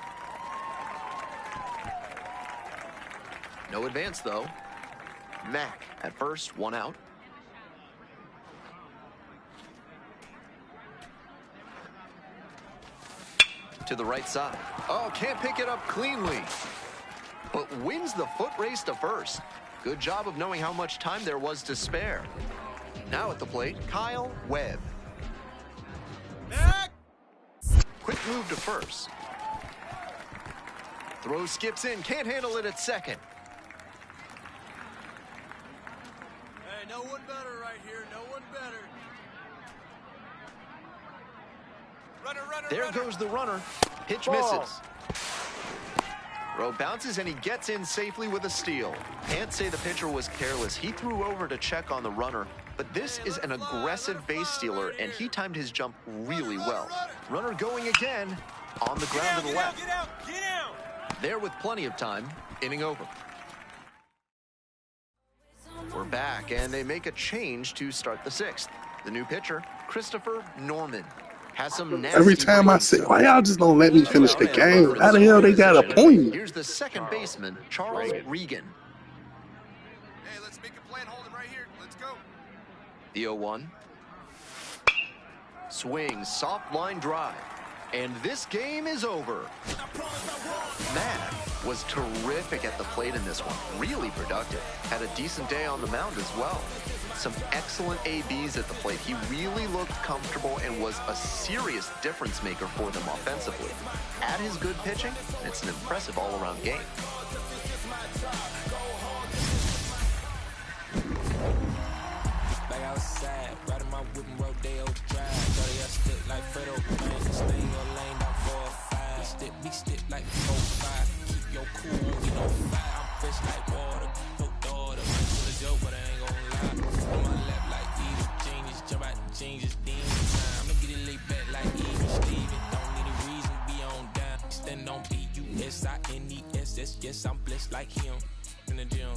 No advance, though. Mack at first, 1 out. To the right side. Oh, can't pick it up cleanly. But wins the foot race to first. Good job of knowing how much time there was to spare. Now at the plate, Kyle Webb. Mack! Quick move to first. Throw skips in, can't handle it at second. Hey, no one better right here. No one better. There goes the runner. Pitch misses. Throw bounces and he gets in safely with a steal. Can't say the pitcher was careless. He threw over to check on the runner, but this is an aggressive base stealer and he timed his jump really well. Runner going again on the ground to the left. Get out! There with plenty of time. Inning over. We're back and they make a change to start the 6th. The new pitcher, Christopher Norman. Has some Every time I say, why y'all just don't let me finish the game? How the hell they got a point? Here's the second baseman, Charles Regan. Hey, let's make a plan. Hold him right here. Let's go. The 0-1. Swing, soft line drive. And this game is over. Mack was terrific at the plate in this one. Really productive. Had a decent day on the mound as well. Some excellent ABs at the plate. He really looked comfortable and was a serious difference maker for them offensively. At his good pitching, it's an impressive all-around game. Back outside, riding my whip and Rodeo Drive. 30 I stick like Fredo, man. Stay in your lane down 4 or 5. Be stiff like 4 or 5. Keep your cool, we don't fight. I'm fresh like water, your daughter. Might pull a joke, but I ain't gon' lie. On my lap like evil genius, jump out the jeans, just demon time. I'ma get it laid back like even Steven. Don't need a reason, be on down. Stand on B-U-S-I-N-E-S-S. Yes, I'm blessed like him. In the gym,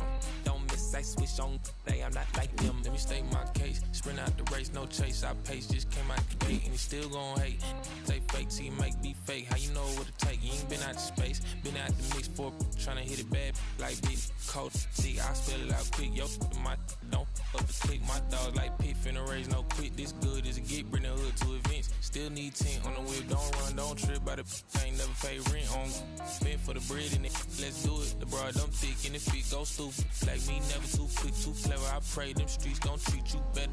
don't miss, I switch on, I'm not like them. Let me state my case, sprint out the race, no chase, I pace, just came out the gate, and he still gon' hate. Say fake, see make be fake, how you know what to take? You ain't been out the space, been out the mix for tryna hit it bad, like big coat. See, I spell it out quick, yo, my don't up the click, my dog like pit, finna raise no quit, this good as it get, bring the hood to events, still need 10 on the whip, don't run, don't trip, by the ain't never pay rent on, spend for the bread in it, let's do it, the broad dumb thick in the feet. Go stupid, like me, never too quick, too clever. I pray them streets gon' treat you better.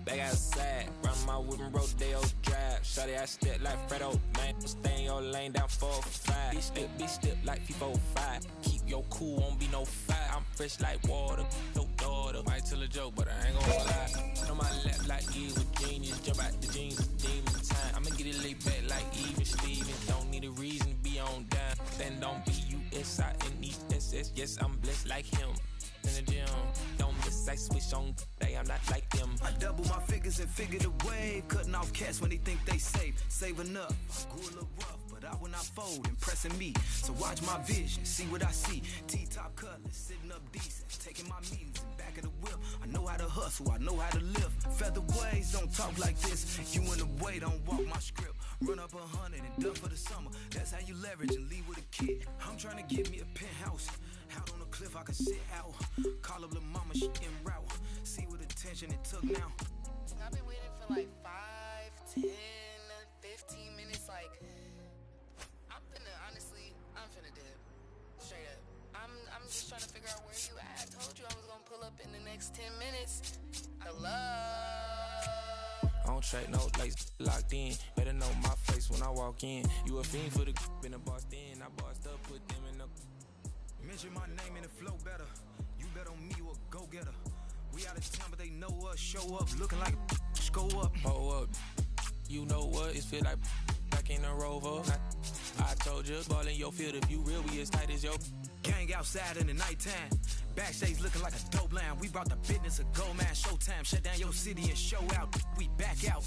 Back outside, run my whip and Rodeo Drive. Shawty, I step like Fredo, man. Stay in your lane down 4 or 5. Be stiff like FIFA 5. Keep your cool, won't be no fight. I'm fresh like water, your daughter. Might tell a joke, but I ain't gon' lie. On my lap like evil genius, jump out the jeans, demon time. I'ma get it laid back like even Steven. Don't need a reason to be on down. Stand on B-U-S-I-N-E-S-S. Yes, I'm blessed like him. In the gym, don't miss, I switch on, I'm not like them. I double my figures and figure the wave, cutting off cats when they think they safe, saving up. Grew a little rough, but I will not fold, impressing me. So watch my vision, see what I see. T-top colors, sitting up decent, taking my meetings in back of the whip. I know how to hustle, I know how to live. Featherweights don't talk like this. You in the way, don't walk my script. Run up 100 and done for the summer. That's how you leverage and leave with a kid. I'm trying to get me a penthouse. Out on a cliff, I can sit out. Call up the mama, she en route. See what attention it took now. I've been waiting for like 5, 10, 15 minutes. Like, I'm finna dip. Straight up. I'm just trying to figure out where you at. I told you I was gonna pull up in the next 10 minutes. Hello? On track, no lights locked in. Better know my face when I walk in. You a fiend for the in the boss then. I bossed up, put them in the. Mention my name and it flow better. You bet on me, you a go-getter. We out of town, but they know us. Show up, looking like go up. Hold up. You know what? It feel like back in the Rover. I told you, ball in your field. If you real, we as tight as your gang outside in the nighttime. Backstage looking like a dope line. We brought the business of gold man. Showtime, shut down your city and show out. We back out.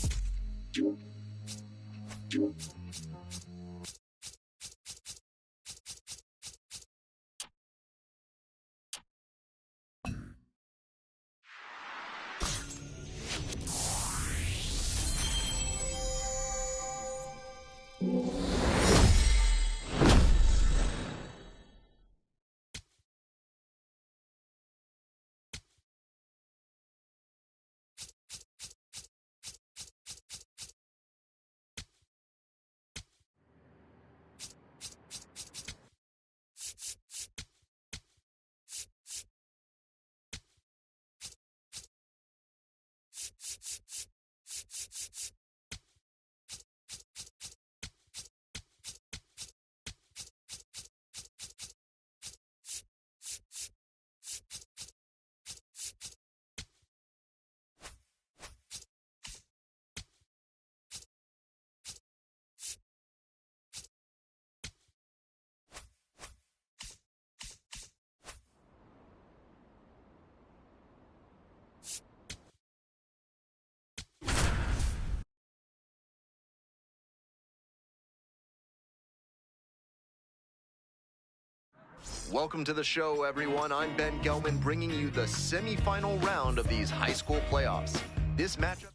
Welcome to the show, everyone. I'm Ben Gelman, bringing you the semifinal round of these high school playoffs. This matchup.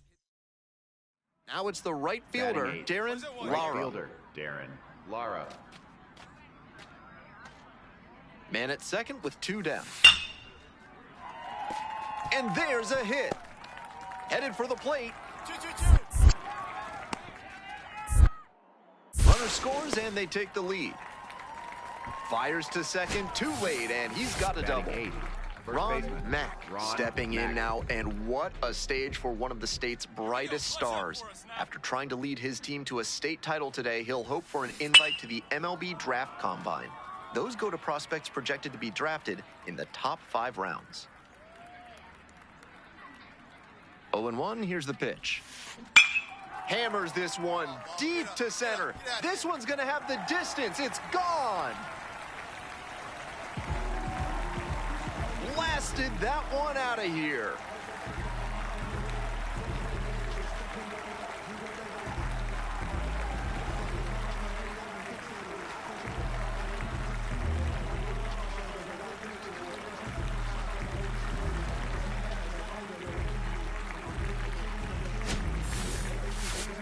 Now it's the right fielder, Darren Lara. Right fielder, Darren Lara. Man at second with 2 down. And there's a hit. Headed for the plate. Runner scores and they take the lead. Fires to second, too late, and he's got a double. Ron Mack stepping in now, and what a stage for one of the state's brightest stars. After trying to lead his team to a state title today, he'll hope for an invite to the MLB Draft Combine. Those go to prospects projected to be drafted in the top 5 rounds. 0-1, here's the pitch. Hammers this one deep to center. This one's gonna have the distance. It's gone. Blasted that one out of here.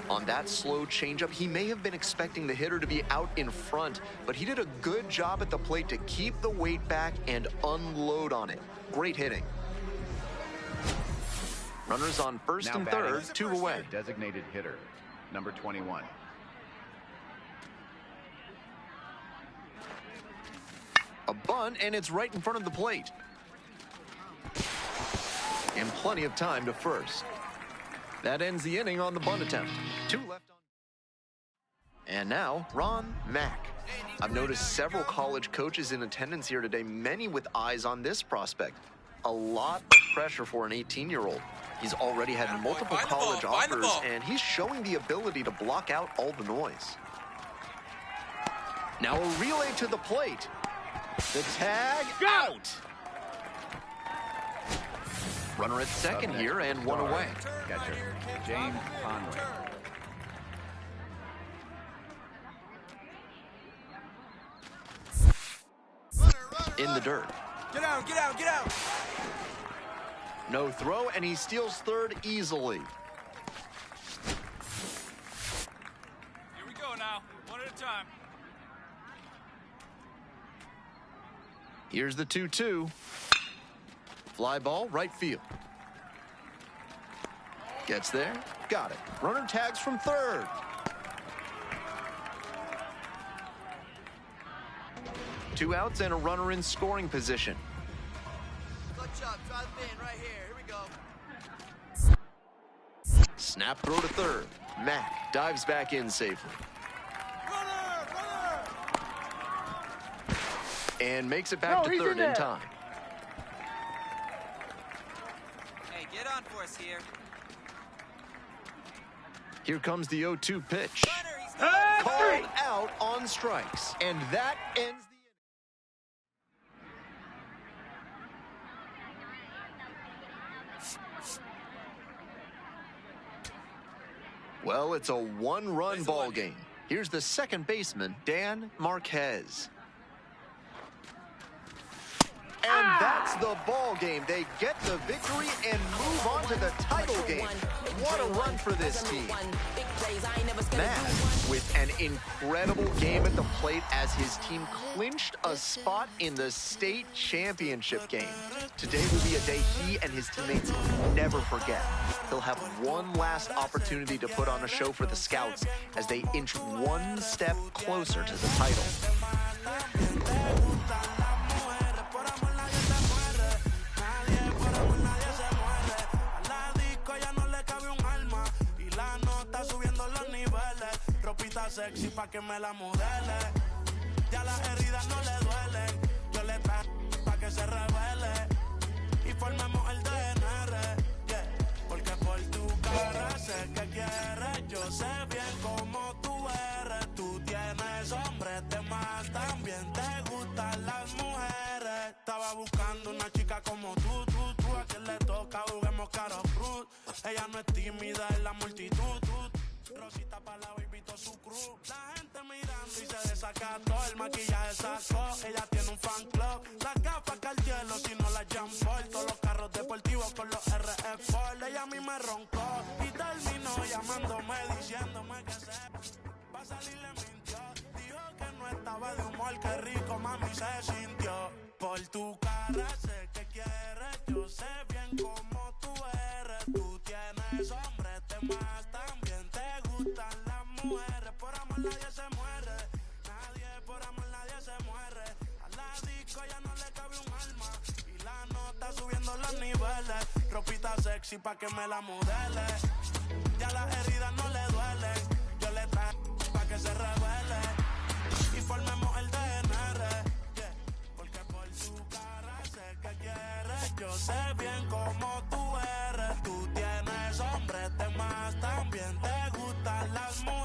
On that slow changeup, he may have been expecting the hitter to be out in front, but he did a good job at the plate to keep the weight back and unload on it. Great hitting. Runners on first and third, 2 away. Designated hitter, number 21. A bunt, and it's right in front of the plate. And plenty of time to first. That ends the inning on the bunt attempt. 2 left on. And now, Ron Mack. I've noticed several college coaches in attendance here today, many with eyes on this prospect. A lot of pressure for an 18-year-old. He's already had multiple college offers, and he's showing the ability to block out all the noise. Now a relay to the plate. The tag out. Runner at second here and 1 away. Catcher, James Conway. In the dirt. Get out, get out, get out. No throw, and he steals third easily. Here we go now, one at a time. Here's the 2-2. Fly ball, right field. Gets there, got it. Runner tags from third. Two outs and a runner in scoring position. Good job, try the bin right here. Here we go. Snap throw to third. Mack dives back in safely. And makes it back to third in time. Hey, get on for us here. Here comes the 0-2 pitch. Called out on strikes. And that ends the inning. Well, it's a 1-run ball game. Here's the second baseman, Dan Marquez. And that's the ball game. They get the victory and move on to the title game. What a run for this team. Matt with an incredible game at the plate as his team clinched a spot in the state championship game. Today will be a day he and his teammates never forget. He'll have one last opportunity to put on a show for the Scouts as they inch one step closer to the title. Sexy pa' que me la modele. Ya las heridas no le duelen. Yo le traje pa' que se revele. Y formemos el DNR. Yeah. Porque por tu cara sé que quieres. Yo sé bien cómo tú eres. Tú tienes hombres de más. También te gustan las mujeres. Estaba buscando una chica como tú. A quien le toca juguemos caro cruz. Ella no es tímida en la multitud. Rosita pa' la baby to su cruz. La gente mirando y se desacató. El maquillaje sacó. Ella tiene un fan club. Las gafas que al hielo si no las Jean Paul. Todos los carros deportivos con los RF Ford. Ella a mí me roncó y terminó llamándome diciéndome que se va a salir, le mintió. Dijo que no estaba de humor. Qué rico mami se sintió. Por tu cara sé que quieres. Yo sé bien cómo tú eres. Tú tienes hombres de más. También te gustan las mujeres. Por amor nadie se muere. Nadie por amor nadie se muere. ropita sexy pa' que me la modele. Ya las heridas no le duelen. Yo le traigo pa' que se revele. Y formemos el DNR. Yeah. Porque por su cara sé que quieres. Yo sé bien cómo tú eres. Tú tienes hombres de más. También te gustan las mujeres.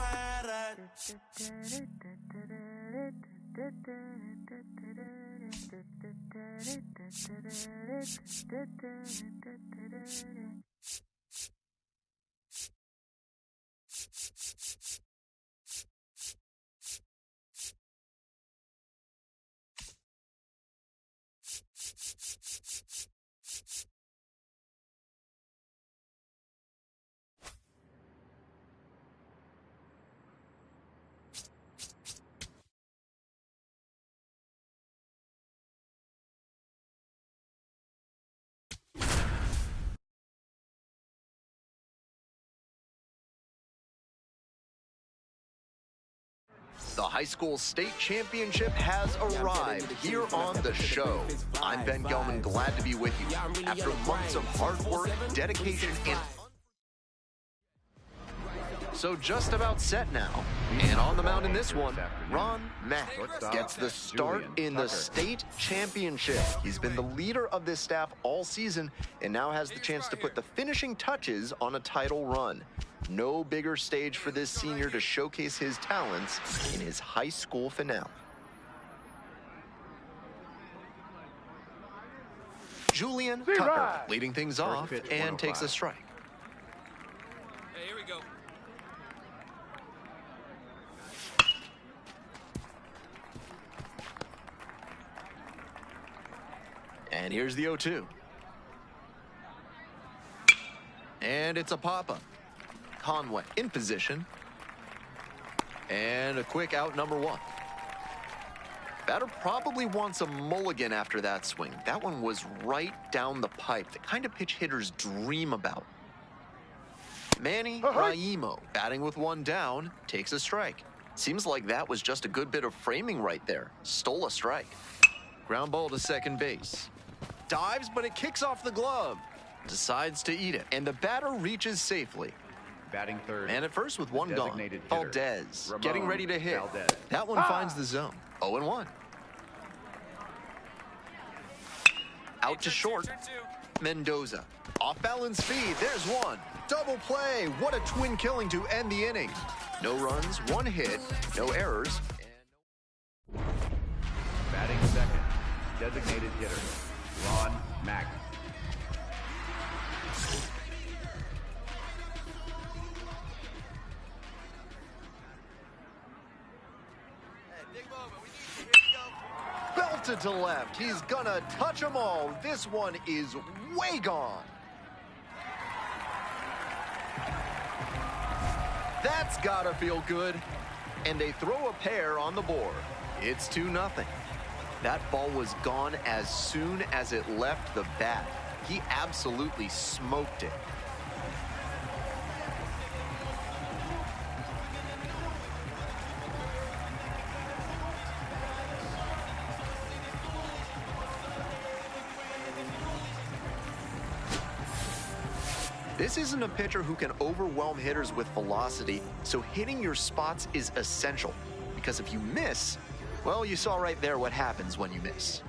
The high school state championship has arrived here on the show. I'm Ben Gelman, glad to be with you. After months of hard work, dedication, and so just about set now. And on the mound in this one, Ron Mack gets the start in the state championship. He's been the leader of this staff all season and now has the chance to put the finishing touches on a title run. No bigger stage for this senior to showcase his talents in his high school finale. Julian Tucker leading things off and takes a strike. Hey, here we go. And here's the 0-2. And it's a pop-up. Conway in position. And a quick out, number 1. Batter probably wants a mulligan after that swing. That one was right down the pipe, the kind of pitch hitters dream about. Manny Raimo, batting with 1 down, takes a strike. Seems like that was just a good bit of framing right there. Stole a strike. Ground ball to second base. Dives, but it kicks off the glove. Decides to eat it, and the batter reaches safely. Batting third. And at first with 1 gone. Valdez getting ready to hit. Valdez. That one finds the zone. 0-1. Out to short. Mendoza. Off balance speed. There's 1. Double play. What a twin killing to end the inning. No runs, 1 hit, no errors. Batting second. Designated hitter. Ron Mack. Belted to left. He's gonna touch them all. This one is way gone. That's gotta feel good. And they throw a pair on the board. It's 2-0. That ball was gone as soon as it left the bat. He absolutely smoked it. This isn't a pitcher who can overwhelm hitters with velocity, so hitting your spots is essential. Because if you miss, well, you saw right there what happens when you miss.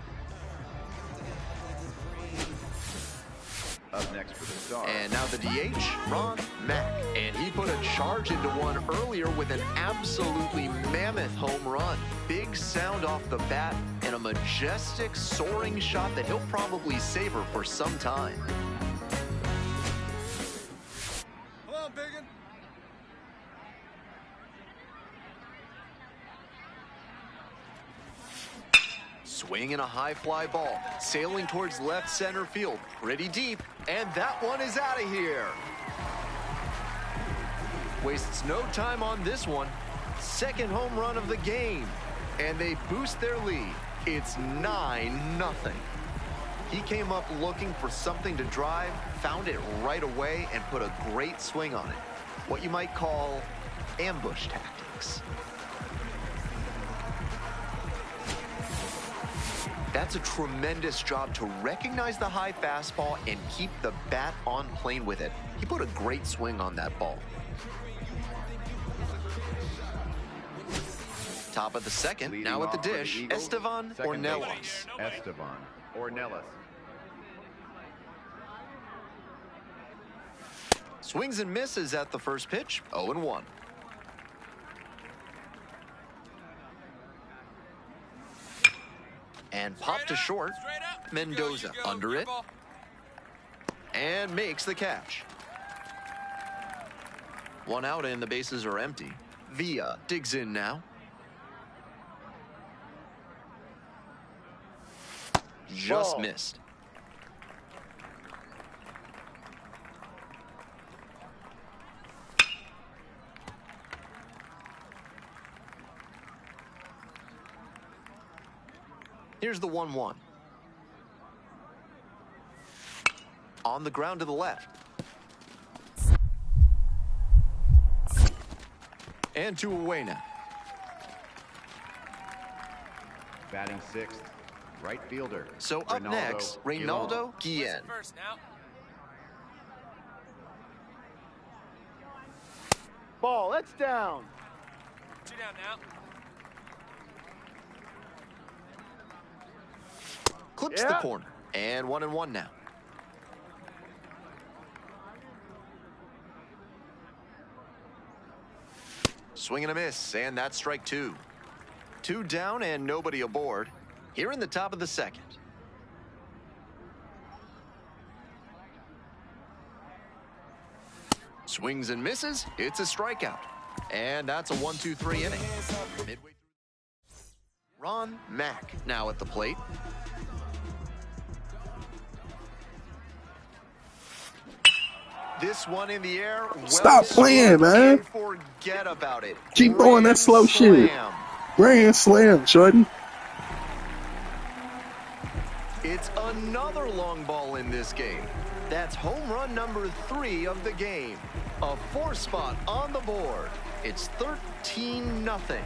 Up next for the Stars. And now the DH, Ron Mack. And he put a charge into one earlier with an absolutely mammoth home run. Big sound off the bat and a majestic soaring shot that he'll probably savor for some time. Come on, Biggin. Swinging a high fly ball, sailing towards left center field, pretty deep, and that one is out of here. Wastes no time on this one. Second home run of the game, and they boost their lead. It's 9-0. He came up looking for something to drive, found it right away, and put a great swing on it. What you might call ambush tactics. That's a tremendous job to recognize the high fastball and keep the bat on plane with it. He put a great swing on that ball. Top of the second, Leading now at the off for the dish, Eagles, Estevan second Ornelas. base, Estevan Ornelas. Swings and misses at the first pitch, 0-1. And popped to short. Mendoza under it. And makes the catch. One out and the bases are empty. Villa digs in now. Just missed. Here's the 1-1. On the ground to the left. And 2 away now. Batting sixth, right fielder. So up next, Reynaldo Guillen. First now. Ball, that's down. 2 down now. Clips the corner. And 1-1 now. Swing and a miss, and that's strike 2. 2 down and nobody aboard. Here in the top of the second. Swings and misses. It's a strikeout. And that's a 1-2-3 inning. Midway through. Ron Mack now at the plate. This one in the air. Well, stop playing, man. Forget about it. Keep going that slow shit. Grand slam, Jordan. It's another long ball in this game. That's home run number 3 of the game. A 4 spot on the board. It's 13-0.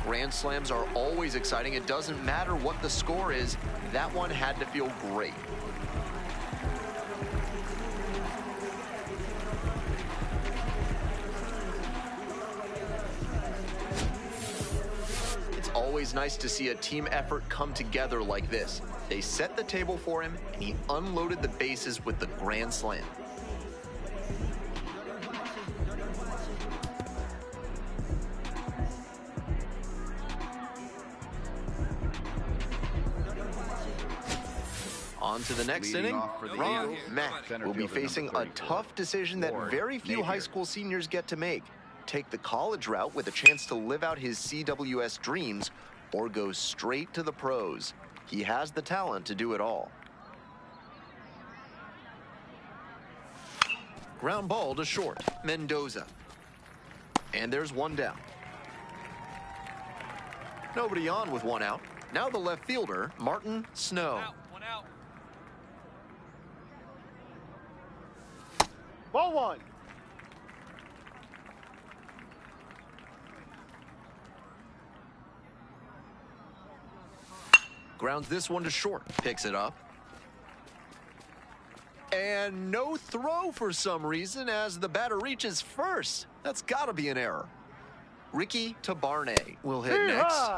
Grand slams are always exciting. It doesn't matter what the score is. That one had to feel great. Always nice to see a team effort come together like this. They set the table for him, and he unloaded the bases with the grand slam. On to the next inning, Ron Mack will be facing a tough decision that very few high school seniors get to make. Take the college route with a chance to live out his CWS dreams, or go straight to the pros. He has the talent to do it all. Ground ball to short, Mendoza. And there's 1 down. Nobody on with 1 out. Now the left fielder, Martin Snow. 1 out. Ball 1. Grounds this one to short. Picks it up. And no throw for some reason as the batter reaches first. That's got to be an error. Ricky Tabarne will hit next.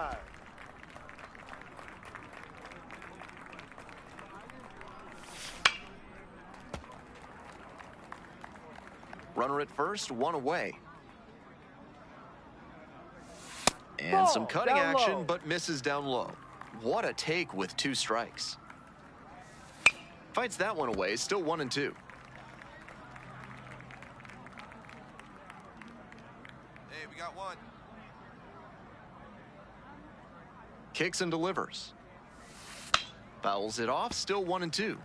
Runner at first, 1 away. And some cutting action, but misses down low. What a take with 2 strikes. Fights that one away, still 1-2. Hey, we got 1. Kicks and delivers. Fouls it off, still 1-2.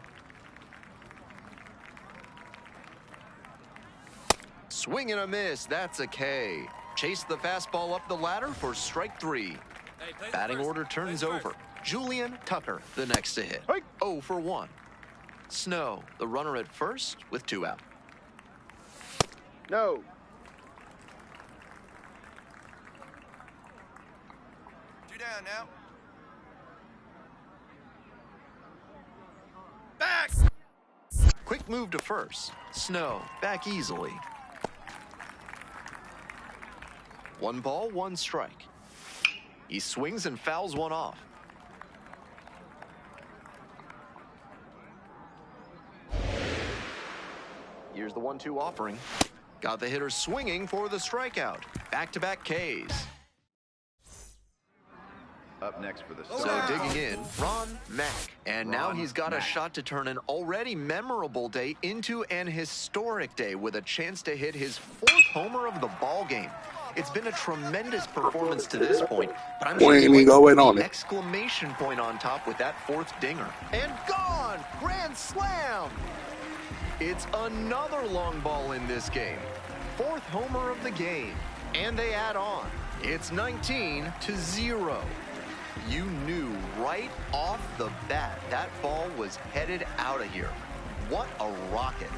Swing and a miss, that's a K. Chase the fastball up the ladder for strike 3. Batting order turns over. Julian Tucker, the next to hit. 0 for 1. Snow, the runner at first with 2 out. No. 2 down now. Quick move to first. Snow back easily. 1 ball, 1 strike. He swings and fouls one off. Here's the 1-2 offering. Got the hitter swinging for the strikeout. Back-to-back Ks. Up next for the So start. digging in, Ron Mack. And now Ron he's got a Mack. shot to turn an already memorable day into an historic day with a chance to hit his 4th homer of the ball game. It's been a tremendous performance to this point, but I'm sure We he ain't might going put on the it. exclamation point on top with that 4th dinger. And gone! Grand slam! It's another long ball in this game. 4th homer of the game. And they add on. It's 19-0. You knew right off the bat that ball was headed out of here. What a rocket.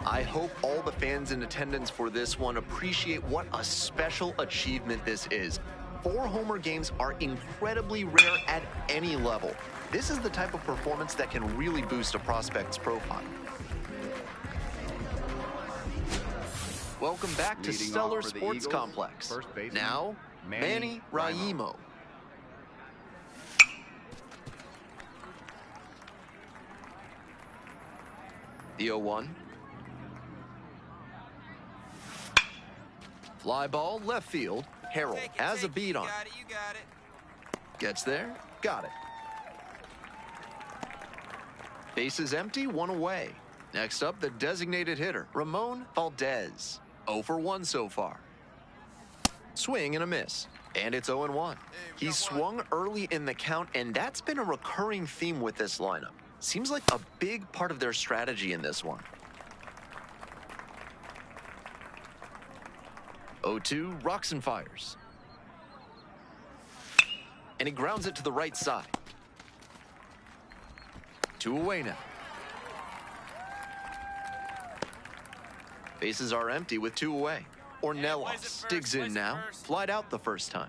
I hope all the fans in attendance for this one appreciate what a special achievement this is. 4 homer games are incredibly rare at any level. This is the type of performance that can really boost a prospect's profile. Welcome back to Leading Stellar off for the Sports Eagles, Complex. first baseman, Now, Manny Raimo. The 0-1. Fly ball, left field. Harold has a beat on. You got it. Gets there, got it. Bases empty, 1 away. Next up, the designated hitter, Ramon Valdez. 0 for 1 so far. Swing and a miss. And it's 0-1. He swung early in the count, and that's been a recurring theme with this lineup. Seems like a big part of their strategy in this one. 0-2, rocks and fires. And he grounds it to the right side. 2 away now. Bases are empty with 2 away. Ornelas digs in now, flied out the first time.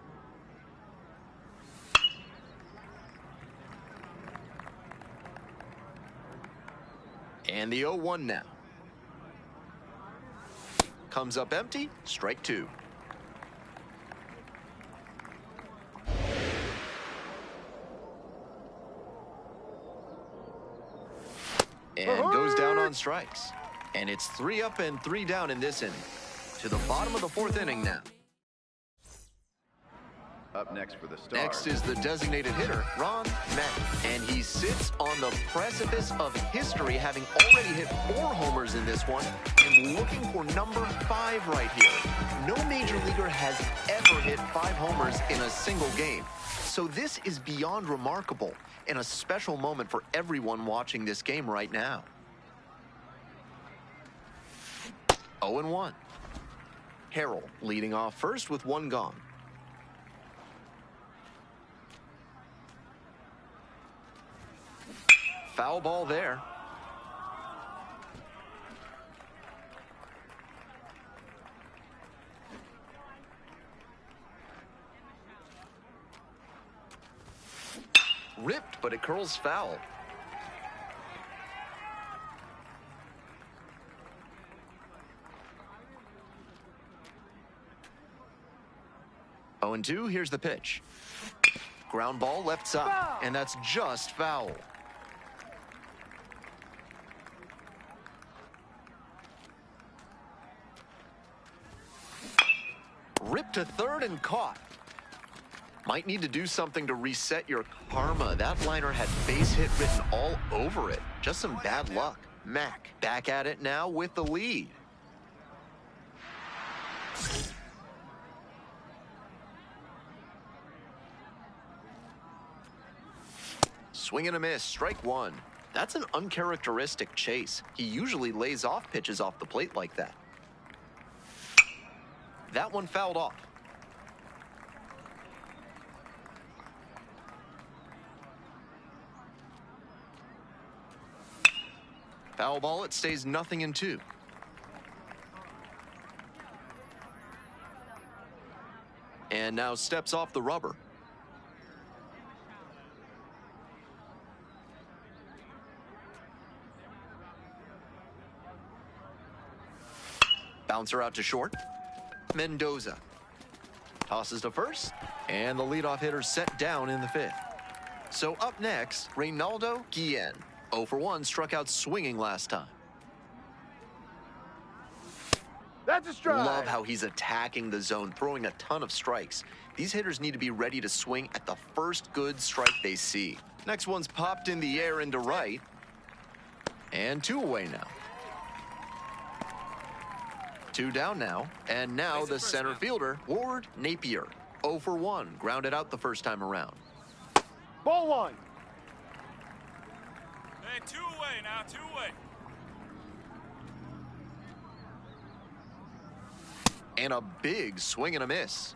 And the 0-1 now. Comes up empty, strike 2. And goes down on strikes. And it's 3 up and 3 down in this inning. To the bottom of the 4th inning now. Up next for the start. Next is the designated hitter, Ron Mack. And he sits on the precipice of history, having already hit 4 homers in this one, and looking for number 5 right here. No major leaguer has ever hit 5 homers in a single game. So this is beyond remarkable, and a special moment for everyone watching this game right now. 0-1. Harold leading off first with 1 gone. Foul ball there. Ripped, but it curls foul. Oh, and 2, here's the pitch. Ground ball left side, and that's just foul. Ripped to third and caught. Might need to do something to reset your karma. That liner had base hit written all over it. Just some bad luck. Mack back at it now with the lead. Swing and a miss, strike 1. That's an uncharacteristic chase. He usually lays off pitches off the plate like that. That one fouled off. Foul ball, it stays 0-2. And now steps off the rubber. Bouncer out to short. Mendoza tosses to first, and the leadoff hitter set down in the fifth. So up next, Reynaldo Guillen. 0 for 1, struck out swinging last time. That's a strike. Love how he's attacking the zone, throwing a ton of strikes. These hitters need to be ready to swing at the first good strike they see. Next one's popped in the air into right. And 2 away now. 2 down now. And now the center fielder, Ward Napier. 0 for 1, grounded out the first time around. Ball 1. Hey, 2 away now, 2 away. And a big swing and a miss.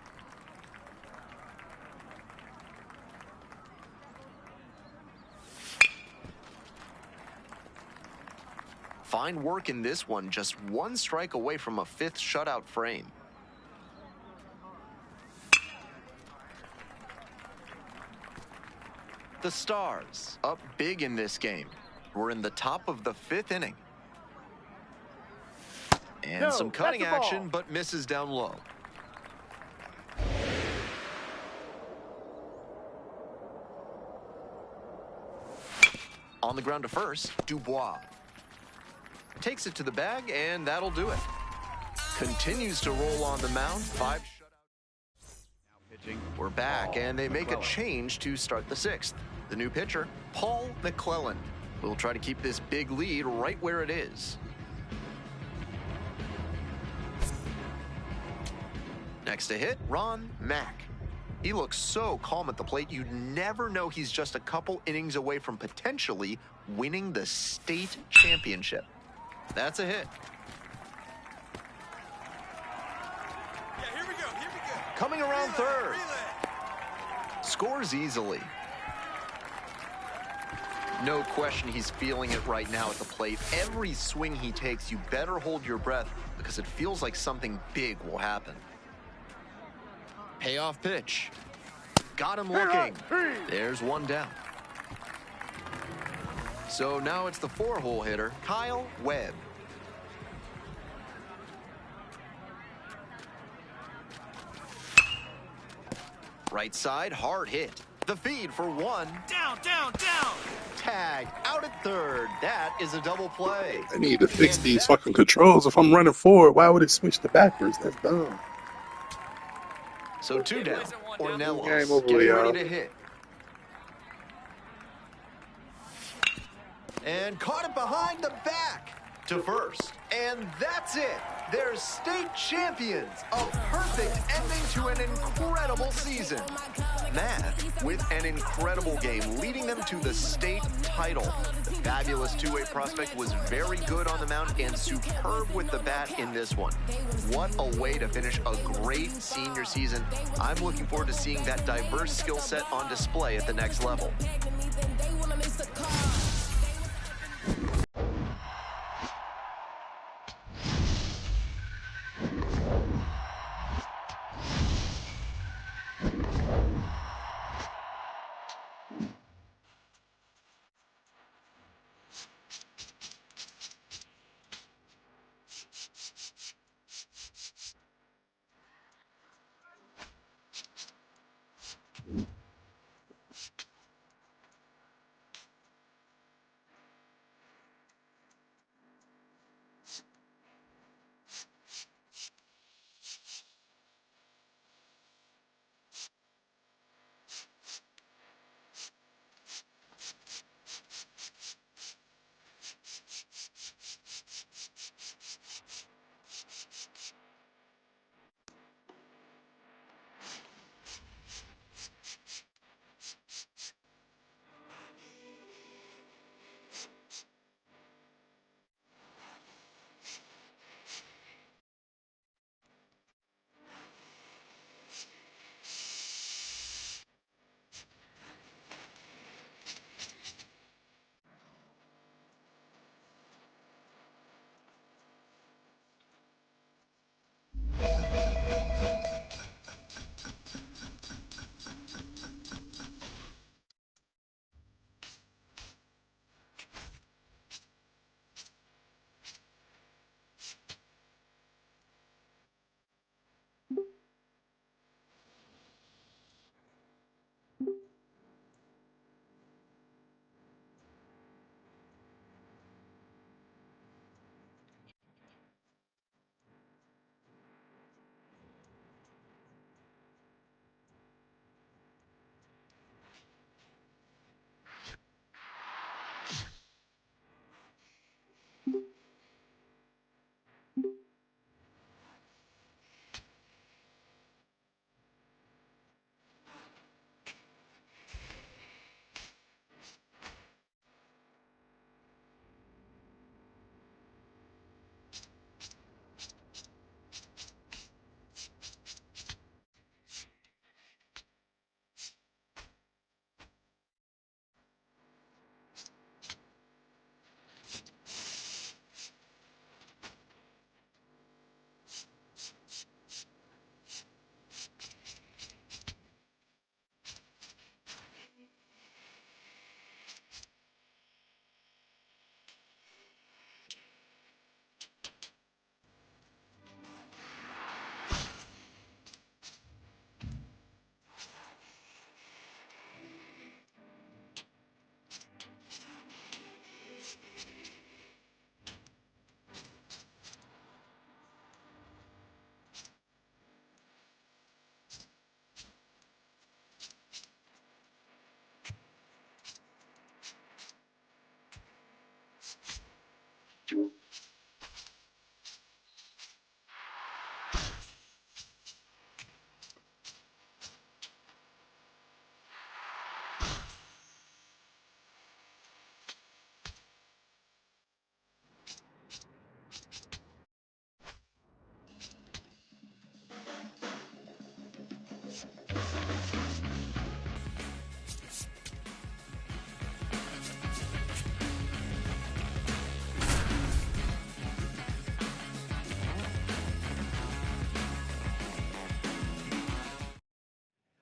Fine work in this one, just 1 strike away from a 5th shutout frame. The Stars up big in this game. We're in the top of the 5th inning. And some cutting action, but misses down low. On the ground to first, Dubois. Takes it to the bag, and that'll do it. Continues to roll on the mound. 5 shutouts. Now pitching. We're back, and they make a change to start the 6th. The new pitcher, Paul McClellan, will try to keep this big lead right where it is. Next to hit, Ron Mack. He looks so calm at the plate, you'd never know he's just a couple innings away from potentially winning the state championship. That's a hit. Yeah, here we go. Coming around third. Scores easily. No question he's feeling it right now at the plate. Every swing he takes, you better hold your breath because it feels like something big will happen. Payoff pitch. Got him looking. There's 1 down. So now it's the 4-hole hitter, Kyle Webb. Right side, hard hit. The feed for 1. Down. Tag out at third. That is a double play. I need to fix these fucking controls. If I'm running forward, why would it switch to backwards? That's dumb. So 2 down. Ornelas Game over, getting y'all. ready to hit. And caught it behind the back to first. And that's it. They're state champions. A perfect ending to an incredible season. Matt with an incredible game, leading them to the state title. The fabulous two-way prospect was very good on the mound and superb with the bat in this one. What a way to finish a great senior season. I'm looking forward to seeing that diverse skill set on display at the next level.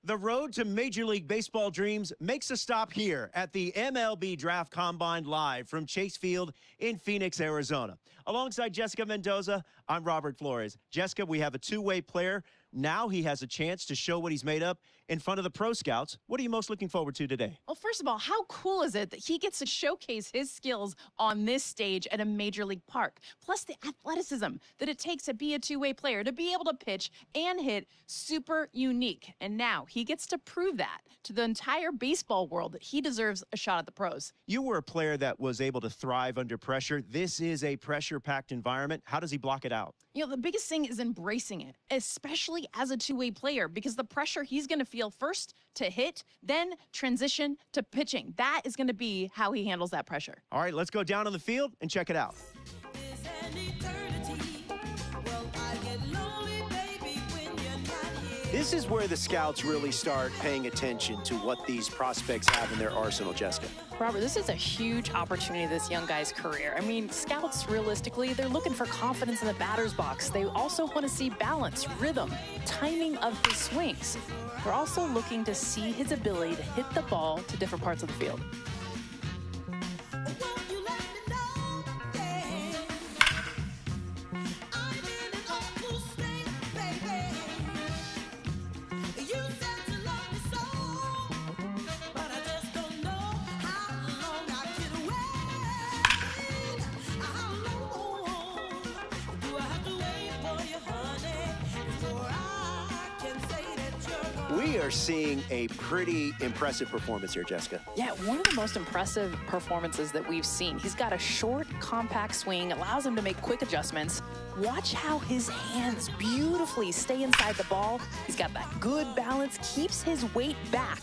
The road to Major League Baseball dreams makes a stop here at the MLB Draft Combine live from Chase Field in Phoenix, Arizona. Alongside Jessica Mendoza, I'm Robert Flores. Jessica, we have a two-way player. Now he has a chance to show what he's made up in front of the pro scouts. What are you most looking forward to today? Well, first of all, how cool is it that he gets to showcase his skills on this stage at a major league park? Plus the athleticism that it takes to be a two-way player, to be able to pitch and hit, super unique. And now he gets to prove that to the entire baseball world that he deserves a shot at the pros. You were a player that was able to thrive under pressure. This is a pressure-packed environment. How does he block it out? You know, the biggest thing is embracing it, especially as a two-way player, because the pressure he's going to feel first to hit, then transition to pitching. That is going to be how he handles that pressure. All right, let's go down on the field and check it out. This is where the scouts really start paying attention to what these prospects have in their arsenal, Jessica. Robert, this is a huge opportunity, this young guy's career. I mean, scouts, realistically, they're looking for confidence in the batter's box. They also want to see balance, rhythm, timing of his swings. They're also looking to see his ability to hit the ball to different parts of the field. We are seeing a pretty impressive performance here, Jessica. Yeah, one of the most impressive performances that we've seen. He's got a short, compact swing, allows him to make quick adjustments. Watch how his hands beautifully stay inside the ball. He's got that good balance, keeps his weight back,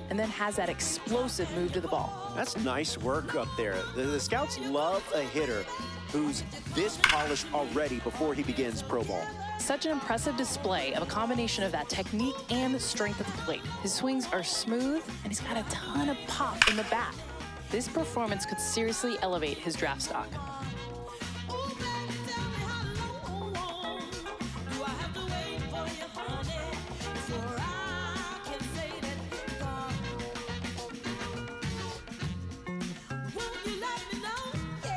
and then has that explosive move to the ball. That's nice work up there. The scouts love a hitter who's this polished already before he begins pro ball. Such an impressive display of a combination of that technique and strength at the plate. His swings are smooth, and he's got a ton of pop in the bat. This performance could seriously elevate his draft stock.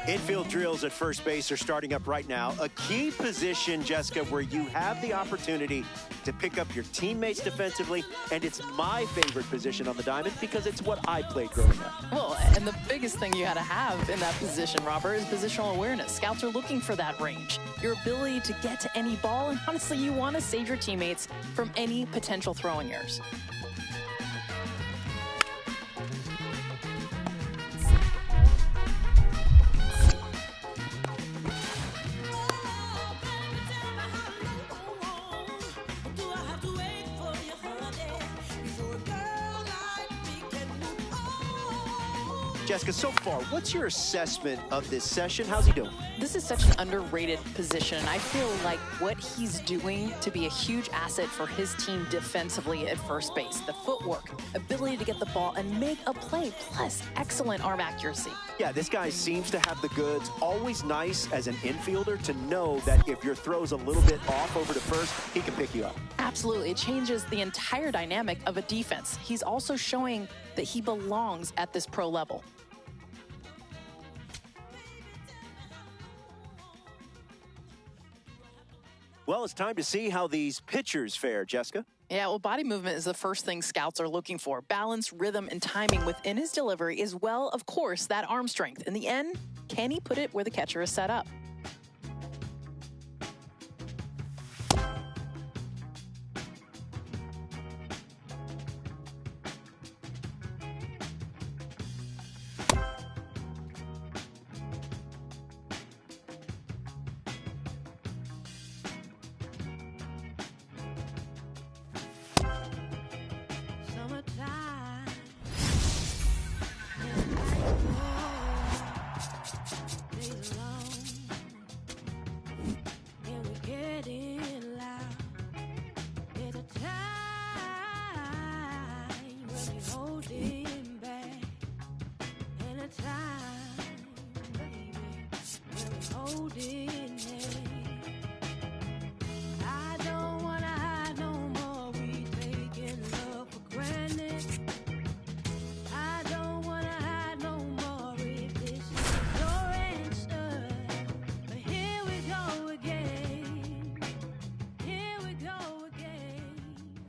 Infield drills at first base are starting up right now. A key position, Jessica, where you have the opportunity to pick up your teammates defensively, and it's my favorite position on the diamond because it's what I played growing up. Well, and the biggest thing you got to have in that position, Robert, is positional awareness. Scouts are looking for that range, your ability to get to any ball, and honestly, you want to save your teammates from any potential throwing errors. Jessica, so far, what's your assessment of this session? How's he doing? This is such an underrated position, and I feel like what he's doing to be a huge asset for his team defensively at first base. The footwork, ability to get the ball and make a play, plus excellent arm accuracy. Yeah, this guy seems to have the goods. Always nice as an infielder to know that if your throw's a little bit off over to first, he can pick you up. Absolutely. It changes the entire dynamic of a defense. He's also showing that he belongs at this pro level. Well, it's time to see how these pitchers fare, Jessica. Yeah, well, body movement is the first thing scouts are looking for. Balance, rhythm, and timing within his delivery, as well, of course, that arm strength. In the end, can he put it where the catcher is set up?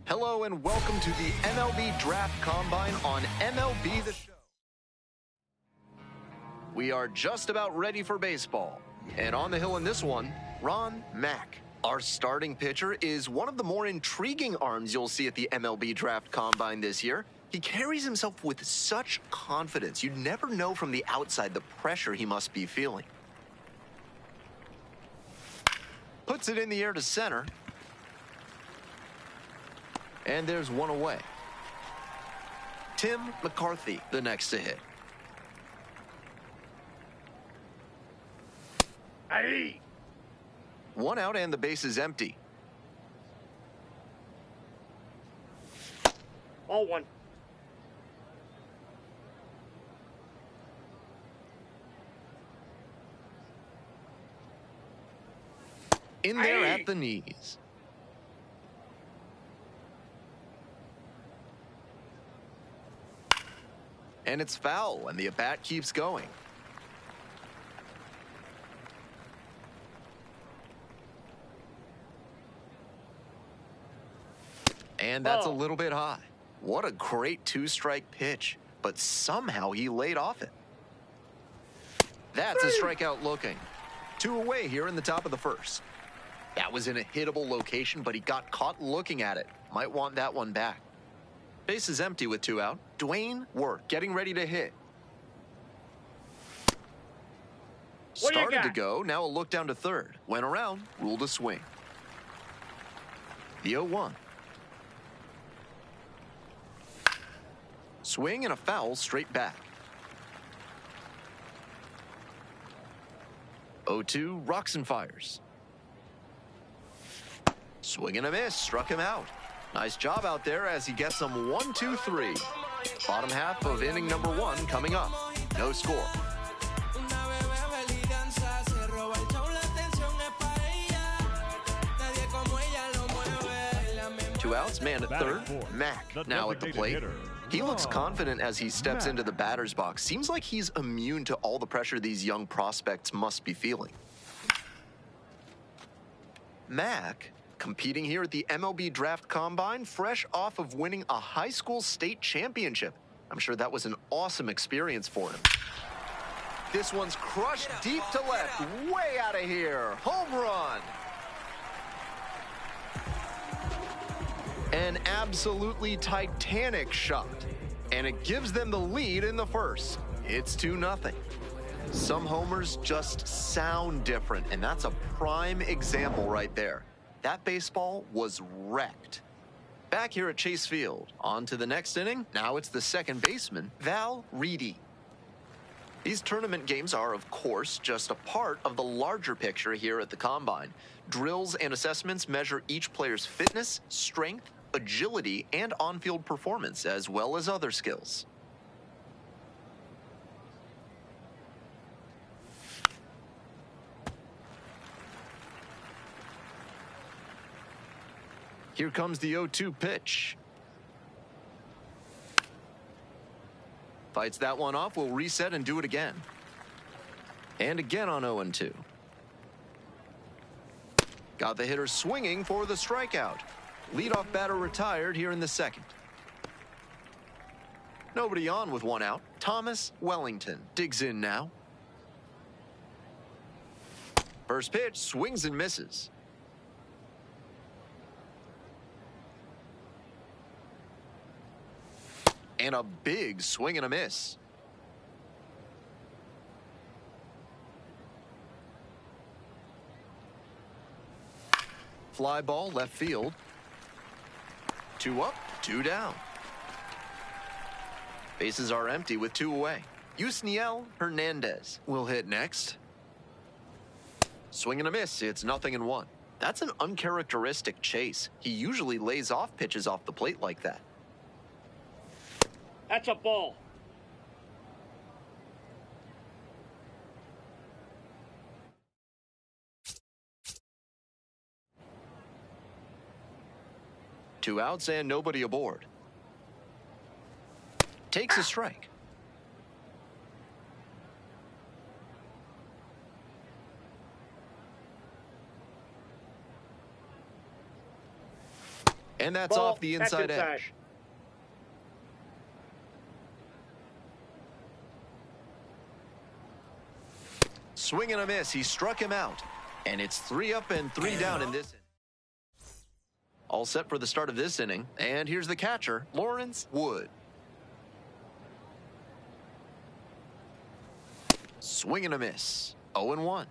Hello and welcome to the MLB Draft Combine on MLB The Show. We are just about ready for baseball. And on the hill in this one, Ron Mack. Our starting pitcher is one of the more intriguing arms you'll see at the MLB Draft Combine this year. He carries himself with such confidence. You'd never know from the outside the pressure he must be feeling. Puts it in the air to center. And there's one away. Tim McCarthy, the next to hit. Hey! One out and the base is empty. All one. In there at the knees. And it's foul, and the at-bat keeps going. And that's a little bit high. What a great two-strike pitch, but somehow he laid off it. That's a strikeout looking. 2 away here in the top of the first. That was in a hittable location, but he got caught looking at it. Might want that one back. Base is empty with 2 out. Dwayne Work getting ready to hit. Started to go, now a look down to third. Went around, ruled a swing. The 0-1. Swing and a foul straight back. 0-2, rocks and fires. Swing and a miss, struck him out. Nice job out there as he gets some 1-2-3. Bottom half of inning number 1 coming up. No score. Two outs, man at third. Mack now at the plate. He looks confident as he steps into the batter's box. Seems like he's immune to all the pressure these young prospects must be feeling. Mack, competing here at the MLB Draft Combine, fresh off of winning a high school state championship. I'm sure that was an awesome experience for him. This one's crushed deep to left, way out of here. Home run. An absolutely titanic shot, and it gives them the lead in the first. It's 2-0. Some homers just sound different, and that's a prime example right there. That baseball was wrecked. Back here at Chase Field, on to the next inning. Now it's the second baseman, Val Reedy. These tournament games are, of course, just a part of the larger picture here at the Combine. Drills and assessments measure each player's fitness, strength, agility, and on-field performance, as well as other skills. Here comes the 0-2 pitch. Fights that one off, will reset and do it again. And again on 0-2. Got the hitter swinging for the strikeout. Leadoff batter retired here in the second. Nobody on with 1 out. Thomas Wellington digs in now. First pitch, swings and misses. And a big swing and a miss. Fly ball left field. 2 up, 2 down. Bases are empty with 2 away. Yusniel Hernandez will hit next. Swing and a miss. It's 0-1. That's an uncharacteristic chase. He usually lays off pitches off the plate like that. That's a ball. Two outs and nobody aboard. Takes a strike. And that's off the inside edge. Swing and a miss. He struck him out. And it's 3 up and 3 down in this inning. All set for the start of this inning. And here's the catcher, Lawrence Wood. Swing and a miss. 0-1.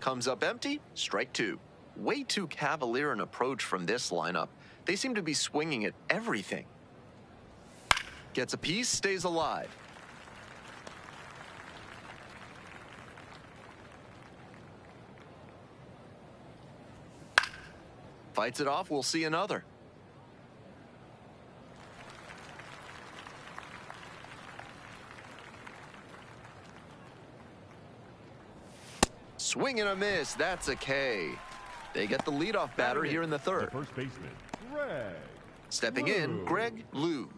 Comes up empty. Strike 2. Way too cavalier an approach from this lineup. They seem to be swinging at everything. Gets a piece, stays alive. Fights it off, we'll see another. Swing and a miss, that's a K. They get the leadoff batter here in the third. First baseman, Greg. Stepping in, Greg Lou.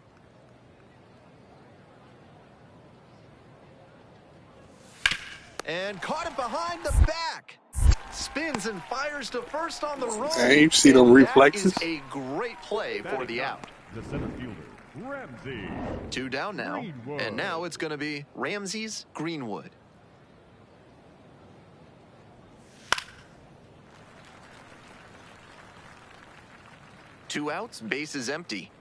And caught it behind the back. Spins and fires to first on the run. Hey, you see them reflexes? That is a great play for the out. The center fielder, Ramsey. 2 down now. Greenwood. And now it's going to be Ramsey's Greenwood. Two outs, bases empty.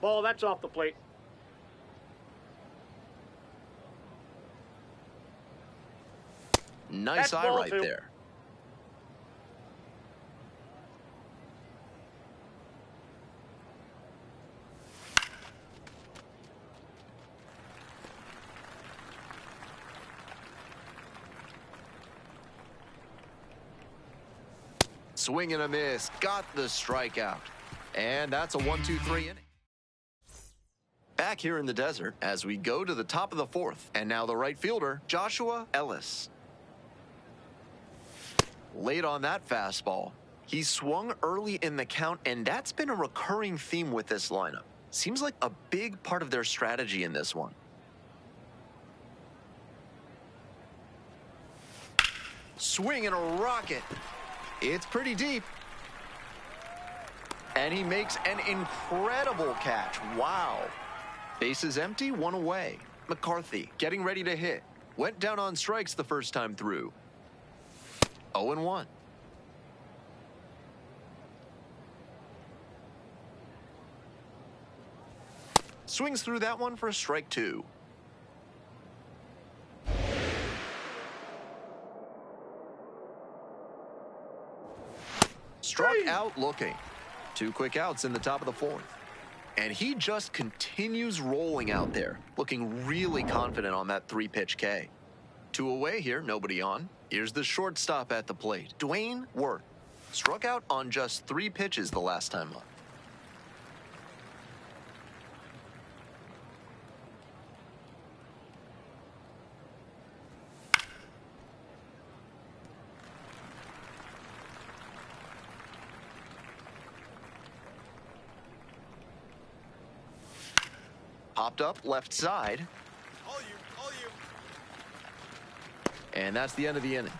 Ball, that's off the plate. Nice eye right there. Swing and a miss. Got the strikeout. And that's a 1-2-3 inning. Back here in the desert as we go to the top of the fourth. And now the right fielder, Joshua Ellis. Late on that fastball. He swung early in the count, and that's been a recurring theme with this lineup. Seems like a big part of their strategy in this one. Swing and a rocket. It's pretty deep. And he makes an incredible catch. Wow. Bases empty, 1 away. McCarthy getting ready to hit. Went down on strikes the first time through. 0-1. Swings through that one for strike 2. Struck out looking. 2 quick outs in the top of the fourth. And he just continues rolling out there, looking really confident on that 3-pitch K. 2 away here, nobody on. Here's the shortstop at the plate, Dwayne Wirth. Struck out on just 3 pitches the last time up. Popped up left side. All you. And that's the end of the inning.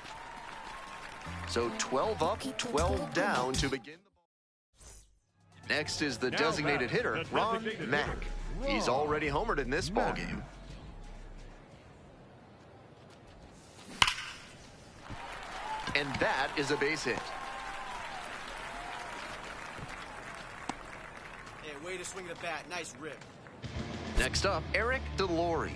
So 12 up, 12 down to begin the ball. Next is the designated hitter, Ron Mack. He's already homered in this ball game. And that is a base hit. Hey, way to swing the bat. Nice rip. Next up, Eric DeLory.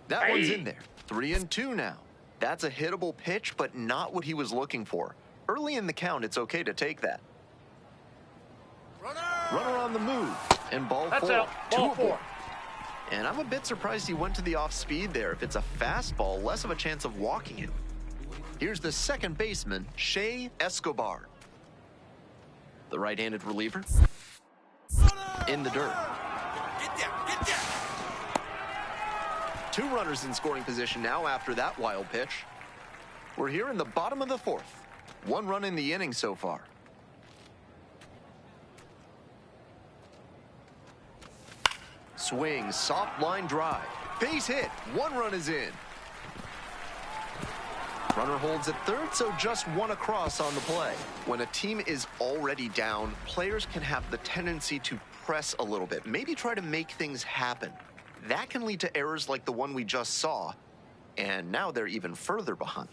That one's in there. 3-2 now. That's a hittable pitch, but not what he was looking for. Early in the count, it's okay to take that. Runner on the move. And ball 4. Out. Ball 4. And I'm a bit surprised he went to the off speed there. If it's a fastball, less of a chance of walking him. Here's the second baseman, Shea Escobar. The right-handed reliever. In the dirt. Get down. 2 runners in scoring position now after that wild pitch. We're here in the bottom of the fourth. 1 run in the inning so far. Swing, soft line drive. Base hit. 1 run is in. Runner holds at third, so just 1 across on the play. When a team is already down, players can have the tendency to press a little bit, maybe try to make things happen. That can lead to errors like the one we just saw, and now they're even further behind.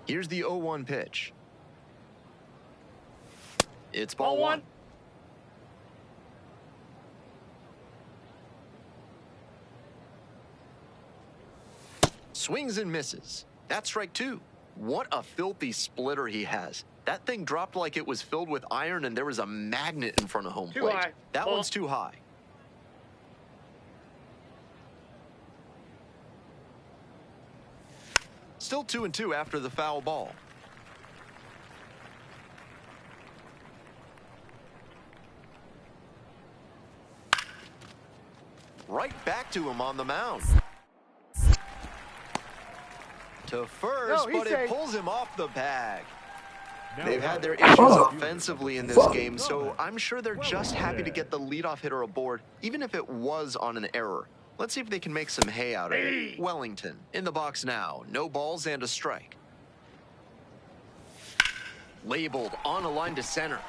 Here's the 0-1 pitch. It's ball 1. Swings and misses. That's strike 2. What a filthy splitter he has. That thing dropped like it was filled with iron and there was a magnet in front of home plate. High. That Ball. One's too high. Still 2-2 after the foul ball. Right back to him on the mound. To first, but it pulls him off the bag. They've had their issues offensively in this game, so I'm sure they're just happy to get the leadoff hitter aboard, even if it was on an error. Let's see if they can make some hay out of it. Wellington in the box now. No balls and a strike. Labeled on a line to center.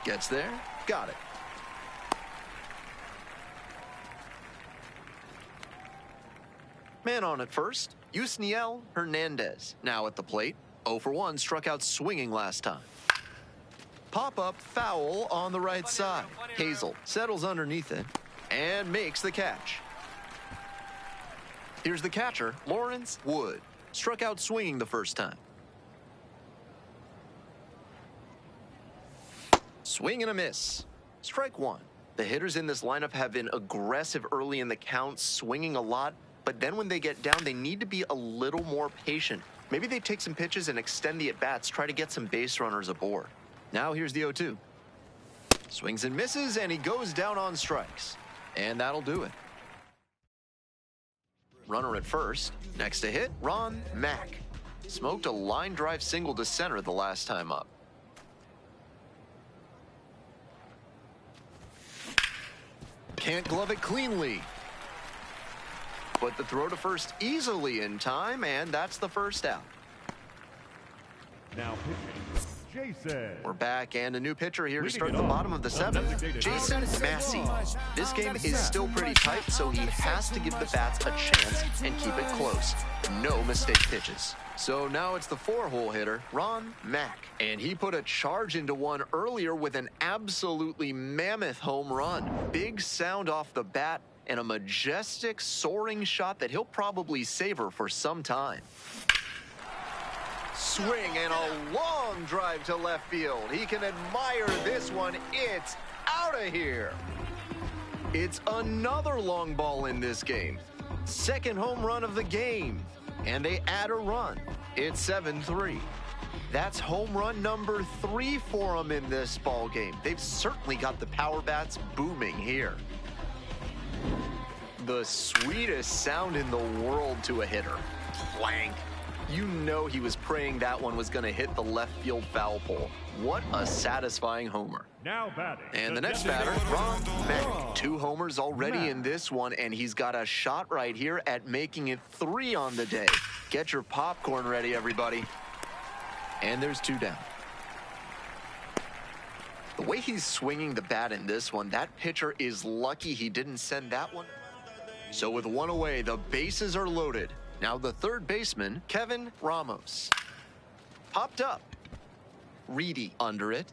Gets there. Got it. Man on at first. Yusniel Hernandez now at the plate. 0 for 1, struck out swinging last time. Pop-up foul on the right side. Hazel settles underneath it and makes the catch. Here's the catcher, Lawrence Wood. Struck out swinging the first time. Swing and a miss. Strike 1. The hitters in this lineup have been aggressive early in the count, swinging a lot, but then when they get down, they need to be a little more patient. Maybe they take some pitches and extend the at-bats, try to get some base runners aboard. Now here's the 0-2. Swings and misses, and he goes down on strikes. And that'll do it. Runner at first. Next to hit, Ron Mack. Smoked a line drive single to center the last time up. Can't glove it cleanly. But the throw to first easily in time, and that's the first out. Now pitching, Jason. We're back, and a new pitcher here to start the bottom of the 7th, Jason Massey. This game is still pretty tight, so he has to give the bats a chance and keep it close. No mistake pitches. So now it's the 4-hole hitter, Ron Mack. And he put a charge into one earlier with an absolutely mammoth home run. Big sound off the bat, and a majestic soaring shot that he'll probably savor for some time. Swing and a long drive to left field. He can admire this one. It's out of here. It's another long ball in this game. Second home run of the game. And they add a run. It's 7-3. That's home run number 3 for them in this ball game. They've certainly got the power bats booming here. The sweetest sound in the world to a hitter. Clank. You know he was praying that one was going to hit the left field foul pole. What a satisfying homer. Now batting. And the next batter, Ron Mack. 2 homers already in this one, and he's got a shot right here at making it 3 on the day. Get your popcorn ready, everybody. And there's 2 down. The way he's swinging the bat in this one, that pitcher is lucky he didn't send that one. So with 1 away, the bases are loaded. Now the third baseman, Kevin Ramos. Popped up. Reedy under it.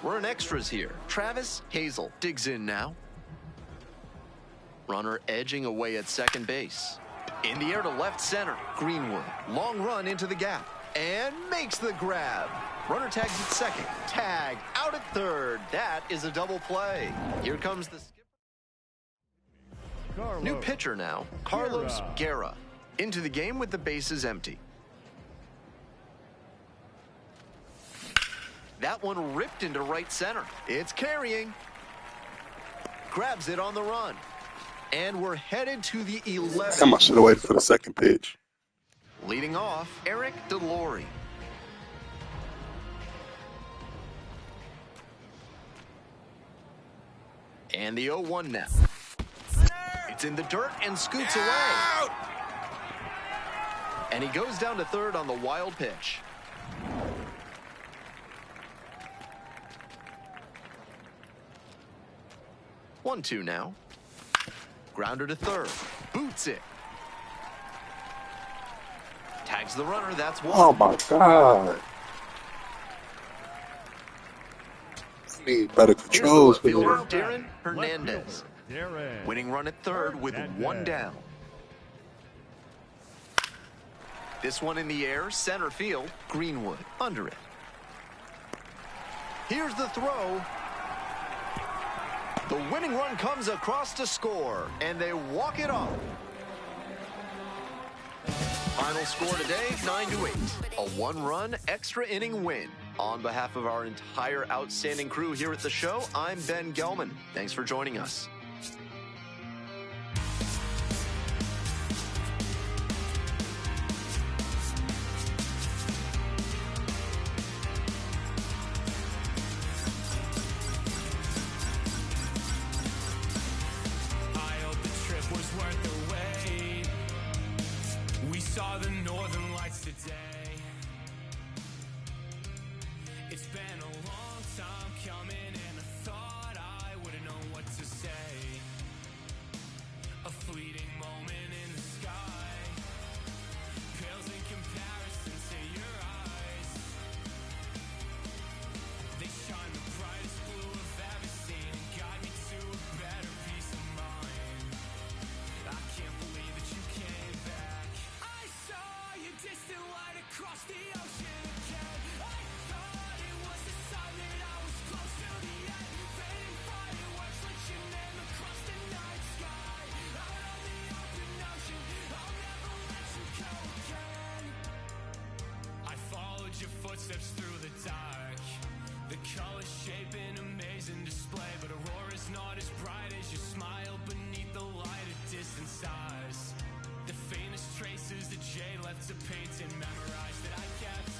We're in extras here. Travis Hazel digs in now. Runner edging away at second base. In the air to left center. Greenwood. Long run into the gap. And makes the grab. Runner tags at second. Tag out at third. That is a double play. Here comes the skipper. New pitcher now. Carlos Guerra. Into the game with the bases empty. That one ripped into right center. It's carrying. Grabs it on the run. And we're headed to the 11th. Damn, I should have waited for the second pitch. Leading off, Eric DeLory. And the 0-1 now. It's in the dirt and scoots away. And he goes down to third on the wild pitch. One-two now. Grounder to third. Boots it. Tags the runner. That's one. Oh, my God. I need better controls. Fielder Darren Hernandez. Winning run at third with one down. This one in the air, center field, Greenwood under it. Here's the throw. The winning run comes across to score, and they walk it off. Final score today, 9-8. A one-run extra inning win. On behalf of our entire outstanding crew here at the show, I'm Ben Gelman. Thanks for joining us. It's been a long time coming, and I thought I wouldn't know what to say. A fleeting moment in the sky pales in comparison to your eyes. They shine the brightest blue I've ever seen and guide me to a better peace of mind. I can't believe that you came back. I saw your distant light across the ocean again. I thought it was the sign that I was close to the end. Fading fireworks lit your name across the night sky. Out on the open ocean, I'll never let you go again. I followed your footsteps through the dark. The colors shape an amazing display, but aurora's not as bright as your smile beneath the light of distant stars. The faintest traces that jade left to paint and memorize that I kept.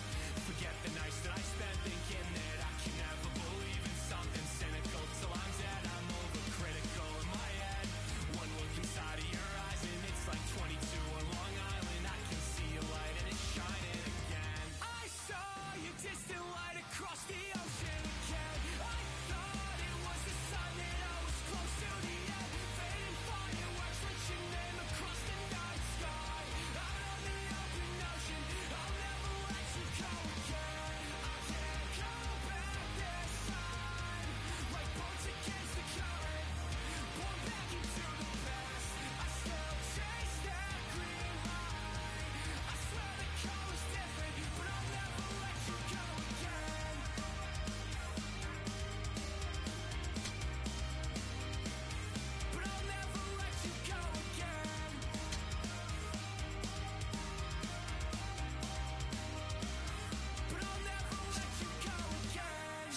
Forget the nights that I spent thinking that I can never believe in something cynical. Till I'm dead, I'm overcritical in my head. One look inside of your eyes and it's like 22 on Long Island. I can see a light and it's shining again. I saw your distant light across the ocean again. I thought it was the sign that I was close to the end. Fading fireworks lit your name across the night sky. Out on the open ocean, I'll never let you go again. I can't go back this time. Like boats against the current, born back into the past. I still chase that green light. I swear the color's different, but I'll never let you go again. But I'll never let you go again. But I'll never let you go again.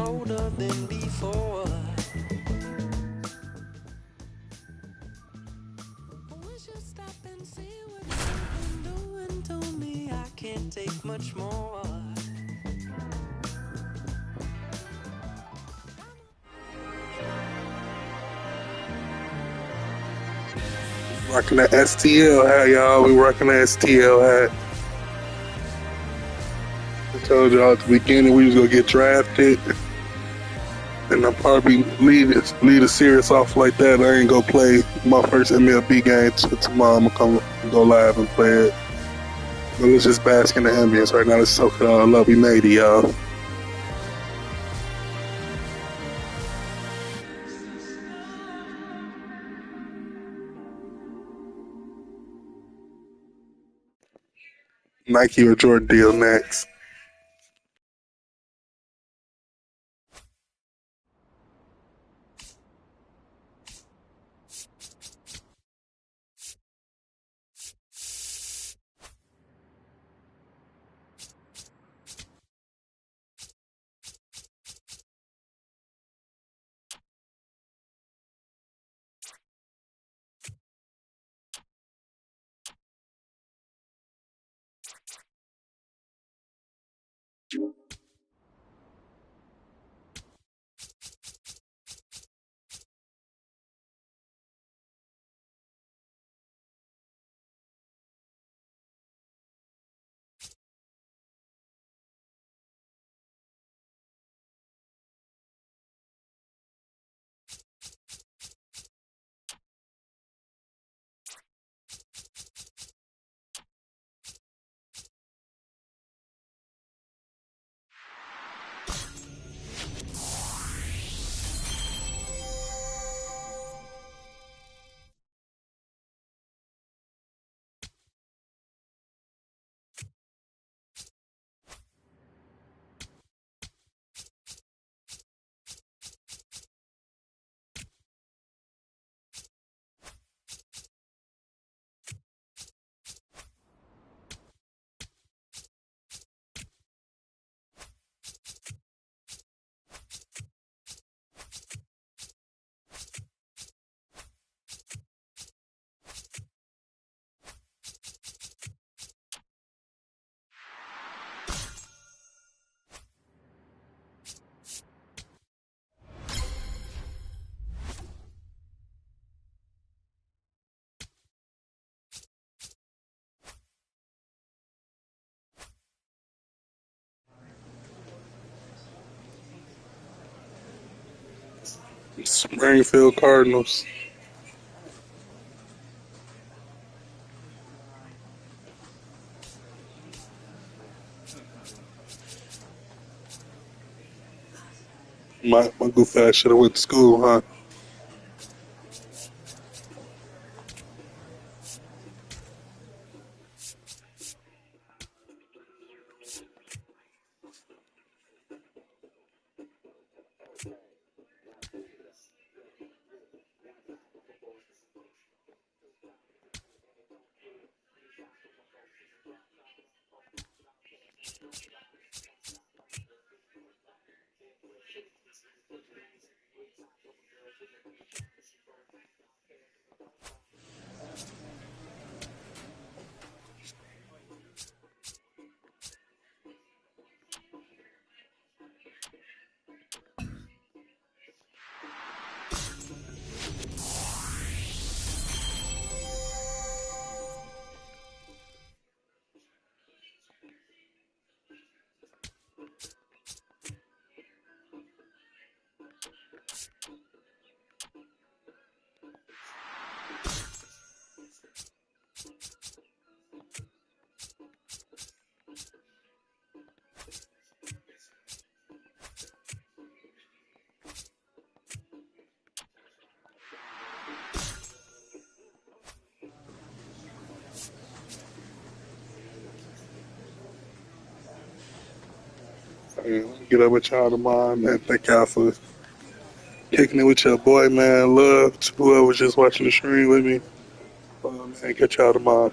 colder than before. I wish you'd stop and see what you've been doing to me. I can't take much more. Rocking that STL hat, y'all. We rocking that STL hat. I told y'all at the beginning we was gonna get drafted. And I'll probably lead the series off like that. I ain't gonna play my first MLB game till tomorrow. I'm gonna go live and play it. But let's just bask in the ambience right now. Let's soak it all up. We made it, y'all. Nike or Jordan deal next. Springfield Cardinals. My goof ass should have went to school, huh? Get up with y'all tomorrow, man. Thank y'all for kicking it with your boy, man. Love to whoever was just watching the stream with me. Man, catch y'all tomorrow.